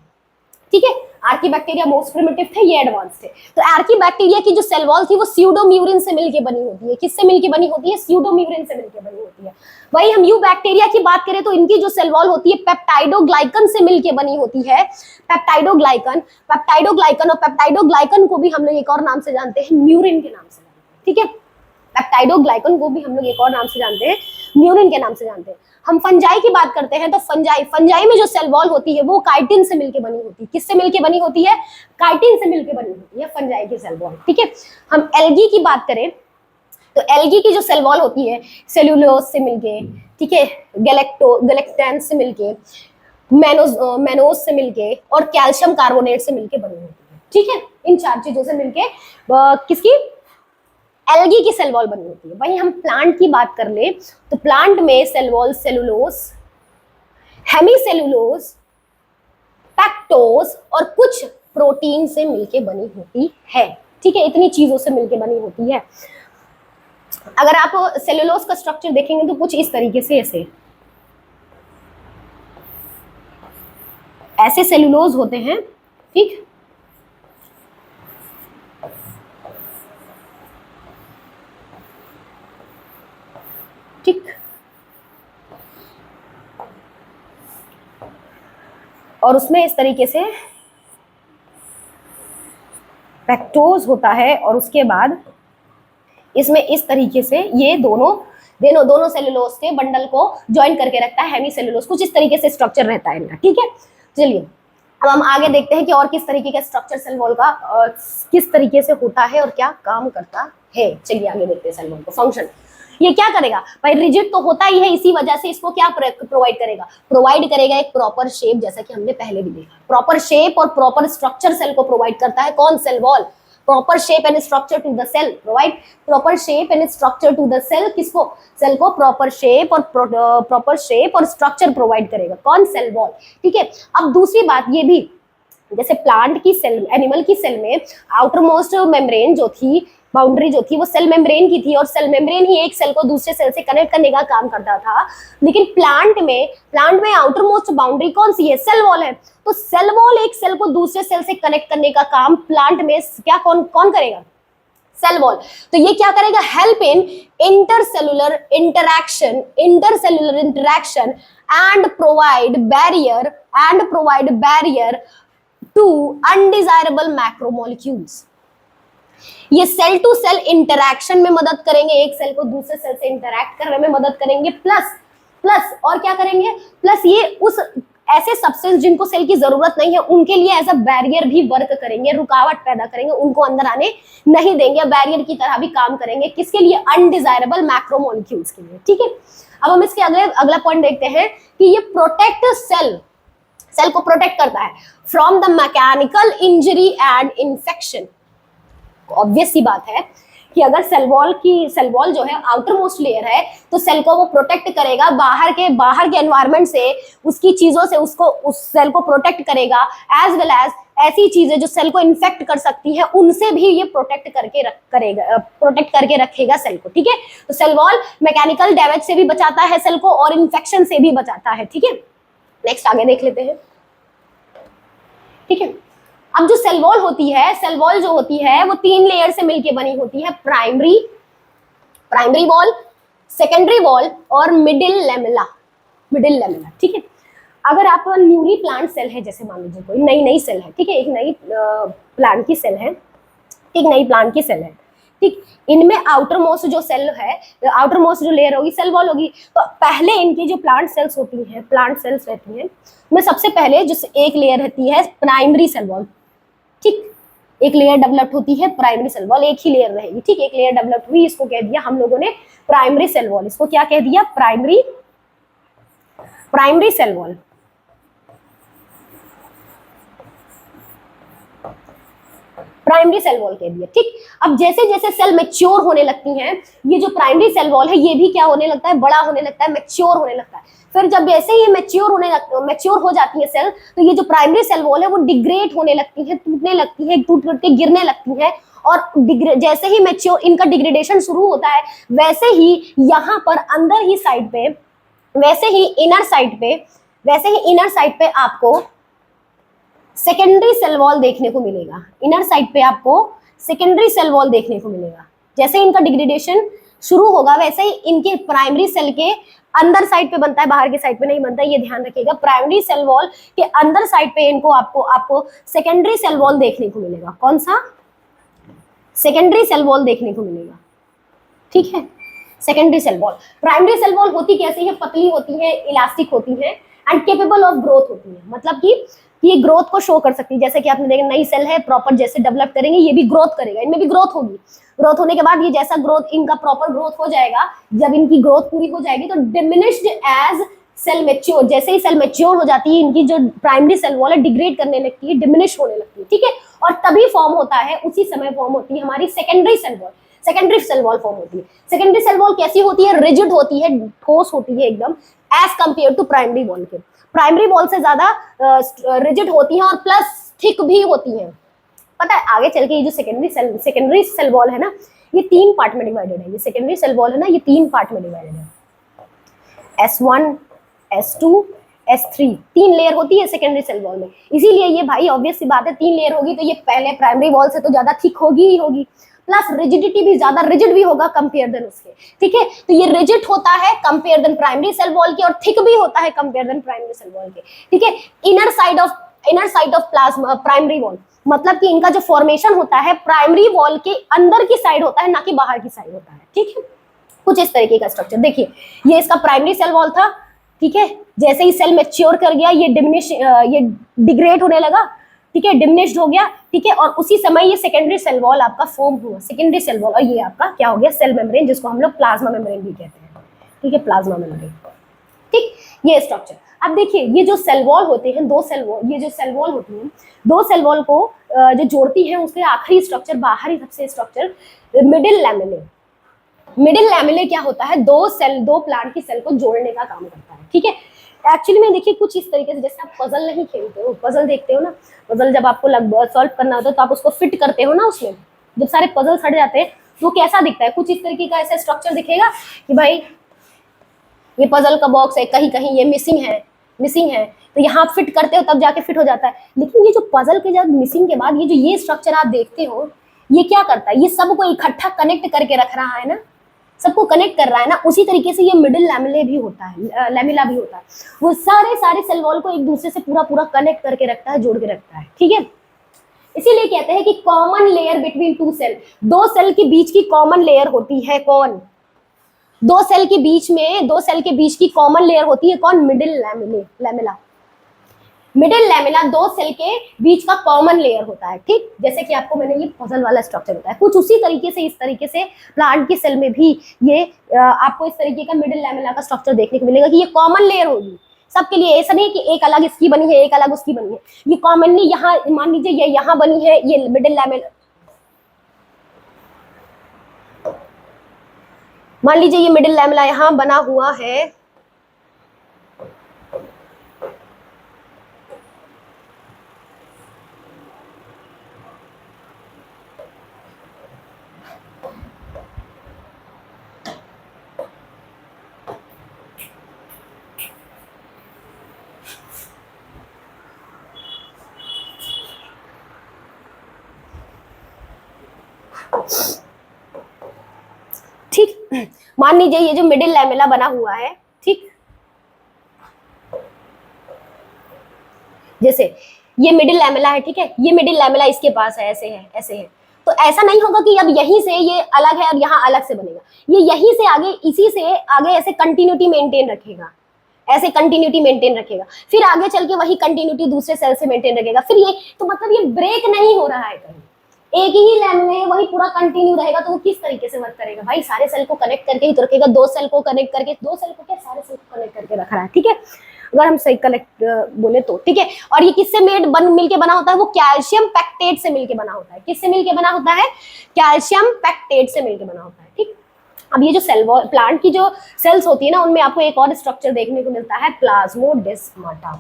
ठीक है, आर्की बैक्टीरिया मोस्ट प्रिमिटिव थे, ये एडवांस थे। तो आर्की बैक्टीरिया की जो सेल वॉल थी वो स्यूडोम्यूरिन से मिलके बनी होती है। किससे मिलके बनी होती है? स्यूडोम्यूरिन से मिलके बनी होती है। वही हम यू बैक्टीरिया की बात करें तो इनकी जो सेल वॉल होती है पेप्टाइडोग्लाइकन से मिलके बनी होती है। पेप्टाइडोग्लाइकन और पेप्टाइडोग्लाइकन को भी हम लोग एक और नाम से जानते हैं, म्यूरिन के नाम से जानते हैं। ठीक है, पेप्टाइडोग्लाइकन को भी हम लोग एक और नाम से जानते हैं, म्यूरिन के नाम से जानते हैं। हम फंजाई की बात करते हैं तो फंजाई में जो सेल वॉल होती है वो काइटिन से मिलके बनी होती है। किससे मिलके बनी होती है? काइटिन से मिलके बनी होती है फंजाई की सेल वॉल। ठीक है, हम एल्गी की बात करें तो एल्गी की जो सेल वॉल होती है सेल्यूलोज से मिलके, ठीक है, गैलेक्टेंस से मिलके, मैनोज से मिलके और कैल्शियम कार्बोनेट से मिलके बनी होती है। ठीक है, इन 4 चीजों से मिलके किसकी? एल्गी की सेल वॉल बनी होती है। वहीं हम प्लांट की बात कर ले तो प्लांट में cell wall cellulose, hemicellulose, pectose और कुछ प्रोटीन से मिलके बनी होती है। ठीक है, इतनी चीजों से मिलके बनी होती है। अगर आप सेलुलोज का स्ट्रक्चर देखेंगे तो कुछ इस तरीके से ऐसे सेलुलोज होते हैं। ठीक, ठीक, और उसमें इस तरीके से पैक्टोज होता है, और उसके बाद इसमें इस तरीके से ये दोनों सेलुलोज के बंडल को ज्वाइन करके रखता है हेमीसेलुलोज। कुछ इस तरीके से स्ट्रक्चर रहता है इनका। ठीक है, चलिए अब हम आगे देखते हैं कि और किस तरीके का स्ट्रक्चर सेल वॉल का किस तरीके से होता है और क्या काम करता है। चलिए आगे देखते हैं सेल वॉल का फंक्शन। ये क्या करेगा भाई? रिजिड तो होता ही है, इसी वजह से इसको क्या प्रोवाइड करेगा एक प्रॉपर शेप, जैसा कि हमने पहले भी देखा। प्रॉपर शेप और प्रॉपर स्ट्रक्चर सेल को प्रोवाइड करता है कौन? Cell wall. Proper shape and structure to the cell, provide proper shape and structure to the cell. किसको? सेल को प्रॉपर शेप और स्ट्रक्चर प्रोवाइड करेगा कौन? Cell wall. ठीक है, अब दूसरी बात ये भी, जैसे प्लांट की सेल, एनिमल की सेल में आउटर मोस्ट मेम्ब्रेन जो थी, बाउंड्री जो थी वो सेल मेम्ब्रेन की थी, और सेल मेम्ब्रेन ही एक सेल को दूसरे सेल से कनेक्ट करने का काम करता था। लेकिन प्लांट में आउटर मोस्ट बाउंड्री कौन सी है? सेल वॉल है। तो सेल वॉल एक सेल को दूसरे सेल से कनेक्ट करने का काम प्लांट में क्या कौन करेगा? Cell wall. तो ये क्या करेगा? Help in intercellular interaction and provide barrier to undesirable macromolecules. ये सेल टू सेल इंटरैक्शन में मदद करेंगे, एक सेल को दूसरे सेल से इंटरैक्ट करने में मदद करेंगे, प्लस और क्या करेंगे? प्लस ये उस ऐसे सब्सटेंस जिनको सेल की जरूरत नहीं है उनके लिए एज अ बैरियर भी वर्क करेंगे, रुकावट पैदा करेंगे, उनको अंदर आने नहीं देंगे, बैरियर की तरह भी काम करेंगे। किसके लिए? अनडिजायरेबल मैक्रोमोलिक्यूल्स के लिए। ठीक है, अब हम इसके अगला पॉइंट देखते हैं कि ये प्रोटेक्ट सेल सेल को प्रोटेक्ट करता है from the mechanical injury and infection. Obvious सी बात है कि अगर सेल वॉल जो है आउटर मोस्ट लेयर है तो सेल को वो प्रोटेक्ट करेगा बाहर के एनवायरनमेंट से, उसकी चीजों से उसको उस सेल को प्रोटेक्ट करेगा, एज वेल एज ऐसी चीजें जो सेल को इन्फेक्ट कर सकती हैं उनसे भी ये प्रोटेक्ट करके रखेगा सेल को। ठीक है, तो सेल वॉल मैकेनिकल डैमेज से भी बचाता है सेल को और इन्फेक्शन से भी बचाता है। ठीक है, नेक्स्ट आगे देख लेते हैं। ठीक है, अब जो सेल वॉल होती है, सेल वॉल जो होती है वो 3 लेयर से मिलकर बनी होती है, प्राइमरी वॉल, सेकेंडरी वॉल और मिडिल लेमेला। ठीक है, अगर आप न्यूली प्लांट सेल है, जैसे मान लीजिए कोई नई सेल है, ठीक है, एक नई प्लांट की सेल है, ठीक, इनमें आउटर मोस्ट जो सेल है, आउटर मोस्ट जो लेयर होगी सेल वॉल होगी, तो पहले इनकी जो प्लांट सेल्स रहती हैं में सबसे पहले जो एक लेयर रहती है प्राइमरी सेल वॉल। ठीक, एक लेयर डेवलप होती है प्राइमरी सेल वॉल, एक ही लेयर रहेगी। ठीक, एक लेयर डेवलप हुई, इसको कह दिया हम लोगों ने प्राइमरी सेल वॉल। इसको क्या कह दिया? Primary cell wall. Primary cell wall कह दिया। ठीक, अब जैसे जैसे सेल मैच्योर होने लगती हैं, ये जो प्राइमरी सेल वॉल है ये भी क्या होने लगता है? बड़ा होने लगता है, मैच्योर होने लगता है। फिर जब जैसे ये मैच्योर हो जाती है सेल, तो ये जो प्राइमरी सेल वॉल है वो डिग्रेड होने लगती है, टूटने लगती है, टूट के गिरने लगती है। और जैसे ही मैच्योर इनका डिग्रेडेशन शुरू होता है, वैसे ही यहाँ पर अंदर ही साइड पे, वैसे ही इनर साइड पे आपको सेकेंडरी सेल वॉल देखने को मिलेगा। इनर साइड पे आपको सेकेंडरी सेल वॉल देखने को मिलेगा। जैसे इनका डिग्रेडेशन शुरू होगा वैसे ही इनके प्राइमरी सेल के अंदर साइड पे बनता है, बाहर के साइड पे नहीं बनता है, ये ध्यान रखिएगा। प्राइमरी सेल वॉल के अंदर साइड पे इनको आपको सेकेंडरी सेल वॉल देखने को मिलेगा। कौन सा? सेकेंडरी सेल वॉल देखने को मिलेगा। ठीक है, secondary cell wall. Primary cell wall होती कैसी है? पतली होती है, इलास्टिक होती है एंड केपेबल ऑफ ग्रोथ होती है। मतलब कि ये ग्रोथ को शो कर सकती है। जैसे कि आपने देखा नई सेल है, प्रॉपर जैसे डेवलप करेंगे ये भी ग्रोथ करेगा, इनमें भी ग्रोथ होगी। ग्रोथ होने के बाद ये जैसा ग्रोथ इनका प्रॉपर ग्रोथ हो जाएगा, जब इनकी ग्रोथ पूरी हो जाएगी तो डिमिनिश्ड एज सेल मैच्योर, जैसे ही सेल मैच्योर हो जाती है इनकी जो प्राइमरी सेल वॉल है डिग्रेड करने लगती है, डिमिनिश होने लगती है। ठीक है, और तभी फॉर्म होता है, उसी समय फॉर्म होती है हमारी secondary cell wall. Secondary cell wall form होती है। सेकेंडरी सेल वॉल कैसी होती है? रिजिड होती है, ठोस होती है एकदम, as compare to primary wall के। प्राइमरी वॉल से ज्यादा रिजिड होती है और प्लस थिक भी होती है। पता है आगे चल के ये जो सेकेंडरी सेल वॉल है ना, ये 3 पार्ट में डिवाइडेड है। ये सेकेंडरी सेल वॉल है ना, ये 3 पार्ट में डिवाइडेड है। S1, S2, S3 3 लेयर होती है सेकेंडरी सेल वॉल में। इसीलिए ये भाई ऑब्वियस सी बात है 3 लेयर होगी तो ये पहले प्राइमरी वॉल से तो ज्यादा थिक होगी ही होगी, प्लस रिजिडिटी भी ज्यादा रिजिड भी होगा कंपेयर देन उसके। ठीक है, तो ये रिजिड होता है compare than primary cell wall के और थिक भी होता है compare than primary cell wall के। ठीक है, inner side of plasma primary wall, मतलब कि इनका जो फॉर्मेशन होता है प्राइमरी वॉल के अंदर की साइड होता है, ना कि बाहर की साइड होता है। ठीक है, कुछ इस तरीके का स्ट्रक्चर देखिए, ये इसका प्राइमरी सेल वॉल था। ठीक है, जैसे ही सेल मैच्योर कर गया ये डिग्रेड होने लगा। ठीक है, डिमिनिश्ड हो गया। ठीक है, और उसी समय ये सेकेंडरी सेल वॉल आपका फॉर्म हुआ, सेकेंडरी सेल वॉल, और ये आपका क्या हो गया? सेल मेम्ब्रेन, जिसको हम लोग प्लाज्मा मेम्ब्रेन भी कहते हैं। ठीक है, प्लाज्मा मेम्ब्रेन। ठीक, ये स्ट्रक्चर। अब देखिए ये जो सेल वॉल होते हैं, 2 सेल वॉल, ये जो सेल वॉल होती है 2 सेल वॉल को जो जोड़ती है, उसके आखिरी स्ट्रक्चर, बाहरी सबसे स्ट्रक्चर मिडिल लैमेले। मिडिल लैमेले क्या होता है? 2 प्लांट की सेल को जोड़ने का काम करता है। ठीक है, एक्चुअली में देखिए कुछ इस तरीके से, जैसे आप पजल नहीं खेलते हो, पजल देखते हो ना, पजल जब आपको सॉल्व करना होता है तो आप उसको फिट करते हो ना, उसमें जब सारे पजल हट जाते हैं तो कैसा दिखता है? कुछ इस तरीके का ऐसा स्ट्रक्चर दिखेगा कि भाई ये पजल का बॉक्स है, कहीं कहीं ये मिसिंग है, तो यहाँ आप फिट करते हो तब जाके फिट हो जाता है। लेकिन ये जो पजल के जब मिसिंग के बाद ये स्ट्रक्चर आप देखते हो, ये क्या करता है? ये सबको इकट्ठा कनेक्ट करके रख रहा है ना, सबको कनेक्ट कर रहा है ना। उसी तरीके से ये मिडिल लैमेला भी होता है, वो सारे सेल वॉल को एक दूसरे से पूरा कनेक्ट करके रखता है, जोड़ के रखता है। ठीक है, इसीलिए कहते हैं कि common layer between 2 cell, 2 cell के बीच की कॉमन लेयर होती है कौन? 2 सेल के बीच की कॉमन लेयर होती है कौन? Middle lamella. Middle lamella 2 cell के बीच का कॉमन लेयर होता है। ठीक, जैसे कि आपको मैंने ये पजल वाला स्ट्रक्चर बताया, कुछ उसी तरीके से, इस तरीके से प्लांट की सेल में भी ये आपको इस तरीके का मिडिल लैमेला का स्ट्रक्चर देखने को मिलेगा कि ये कॉमन लेयर होगी। सबके लिए, ऐसा नहीं कि एक अलग इसकी बनी है एक अलग उसकी बनी है, ये कॉमनली यहाँ मान लीजिए ये यहाँ बनी है, ये मिडिल लैमेला, मान लीजिए ये मिडिल लैमेला यहाँ बना हुआ है, ठीक। मान लीजिए ये जो मिडिल लैमेला बना हुआ है, ठीक, जैसे ये मिडिल लैमेला है, ठीक है, ये मिडिल लैमेला इसके पास है, ऐसे है ऐसे है, तो ऐसा नहीं होगा कि अब यहीं से ये अलग है और यहाँ अलग से बनेगा, ये यहीं से आगे इसी से आगे ऐसे कंटिन्यूटी मेंटेन रखेगा, ऐसे कंटिन्यूटी मेंटेन रखेगा, फिर आगे चल के वही कंटिन्यूटी दूसरे सेल से मेंटेन रखेगा, फिर ये तो मतलब ये ब्रेक नहीं हो रहा है कहीं, एक ही लैम में वही पूरा कंटिन्यू रहेगा, तो वो किस तरीके से वर्क करेगा भाई, सारे सेल को कनेक्ट करके ही तो रखेगा, दो सेल को कनेक्ट करके, दो सेल को क्या सारे सेल को कनेक्ट करके रख रहा है, ठीक है, अगर हम सही कनेक्ट बोले तो, ठीक है। और ये किससे मिलके बना होता है, वो कैल्शियम पैक्टेट से मिलके बना होता है, किससे मिलके बना होता है, कैल्शियम पैक्टेट से मिलके बना होता है, ठीक। अब ये जो सेल वॉल प्लांट की जो सेल्स होती है ना, उनमें आपको एक और स्ट्रक्चर देखने को मिलता है, प्लाज्मोडेस्माटा,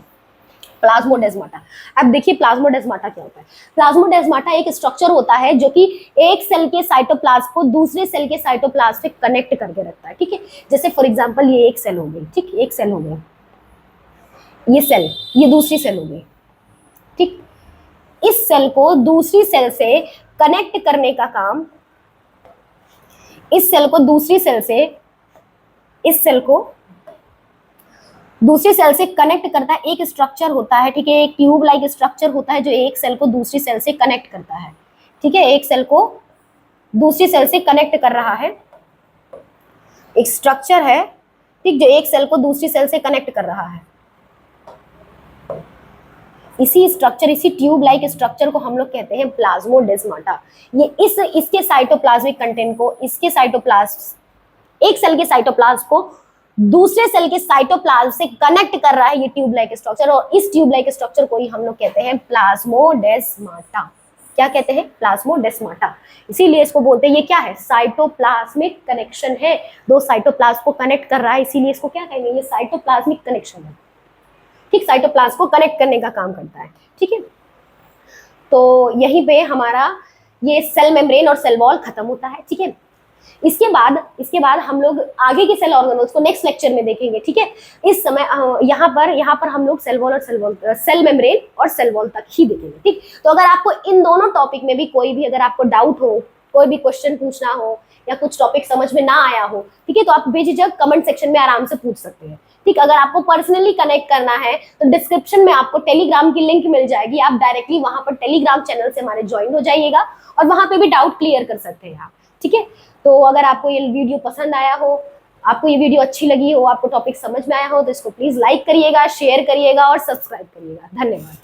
प्लाज्मोडेस्माटा। अब देखिए प्लाज्मोडेस्माटा क्या होता है, प्लाज्मोडेस्माटा एक स्ट्रक्चर होता है जो कि एक सेल के साइटोप्लाज्म को दूसरे सेल के साइटोप्लाज्म से कनेक्ट करके रखता है, ठीक है। जैसे फॉर एग्जांपल ये एक सेल हो गई, ठीक, एक सेल हो गई, ये सेल, ये दूसरी सेल हो गई, ठीक, इस सेल को दूसरी सेल से कनेक्ट करने का काम, इस सेल को दूसरी सेल से, इस सेल को दूसरी सेल से कनेक्ट करता है, एक स्ट्रक्चर होता है, ठीक है, एक ट्यूब लाइक स्ट्रक्चर होता है जो एक सेल को दूसरी सेल से कनेक्ट करता है, ठीक है, एक सेल को दूसरी सेल से कनेक्ट कर रहा है, एक स्ट्रक्चर है, ठीक, जो एक सेल को दूसरी सेल से कनेक्ट कर रहा है, इसी स्ट्रक्चर, इसी ट्यूब लाइक स्ट्रक्चर को हम लोग कहते हैं प्लाज्मोडेस्माटा। ये इसके साइटोप्लाज्मिक कंटेंट को, इसके साइटोप्लाज्म, एक सेल के साइटोप्लाज्म को दूसरे सेल के साइटोप्लाज्म से कनेक्ट कर रहा है ये ट्यूब लाइक स्ट्रक्चर, और इस ट्यूब लाइक स्ट्रक्चर को ही हम लोग कहते हैं प्लाज्मोडेस्माटा। क्या कहते हैं, प्लाज्मोडेस्माटा। इसीलिए इसको बोलते हैं, ये क्या है, साइटोप्लाज्मिक कनेक्शन है, दो साइटोप्लाज्म को कनेक्ट कर रहा है, इसीलिए इसको क्या कहेंगे, ये साइटोप्लाज्मिक कनेक्शन है, ठीक, साइटोप्लाज्म को कनेक्ट करने का काम करता है, ठीक है। तो यहीं पे हमारा ये सेल मेम्ब्रेन और सेल वॉल खत्म होता है, ठीक है। इसके बाद हम लोग आगे के सेल ऑर्गेनल्स को नेक्स्ट लेक्चर में देखेंगे, ठीक है। इस समय यहाँ पर हम लोग सेल वॉल और सेल मेम्ब्रेन और सेल वॉल तक ही देखेंगे, ठीक। तो अगर आपको इन दोनों टॉपिक में भी कोई भी अगर आपको डाउट हो, कोई भी क्वेश्चन पूछना हो या कुछ टॉपिक समझ में ना आया हो, ठीक है, तो आप बेझिझक कमेंट सेक्शन में आराम से पूछ सकते हैं, ठीक। अगर आपको पर्सनली कनेक्ट करना है तो डिस्क्रिप्शन में आपको टेलीग्राम की लिंक मिल जाएगी, आप डायरेक्टली वहां पर टेलीग्राम चैनल से हमारे ज्वाइन हो जाइएगा और वहां पे भी डाउट क्लियर कर सकते हैं आप, ठीक है। तो अगर आपको ये वीडियो पसंद आया हो, आपको ये वीडियो अच्छी लगी हो, आपको टॉपिक समझ में आया हो, तो इसको प्लीज लाइक करिएगा, शेयर करिएगा और सब्सक्राइब करिएगा। धन्यवाद।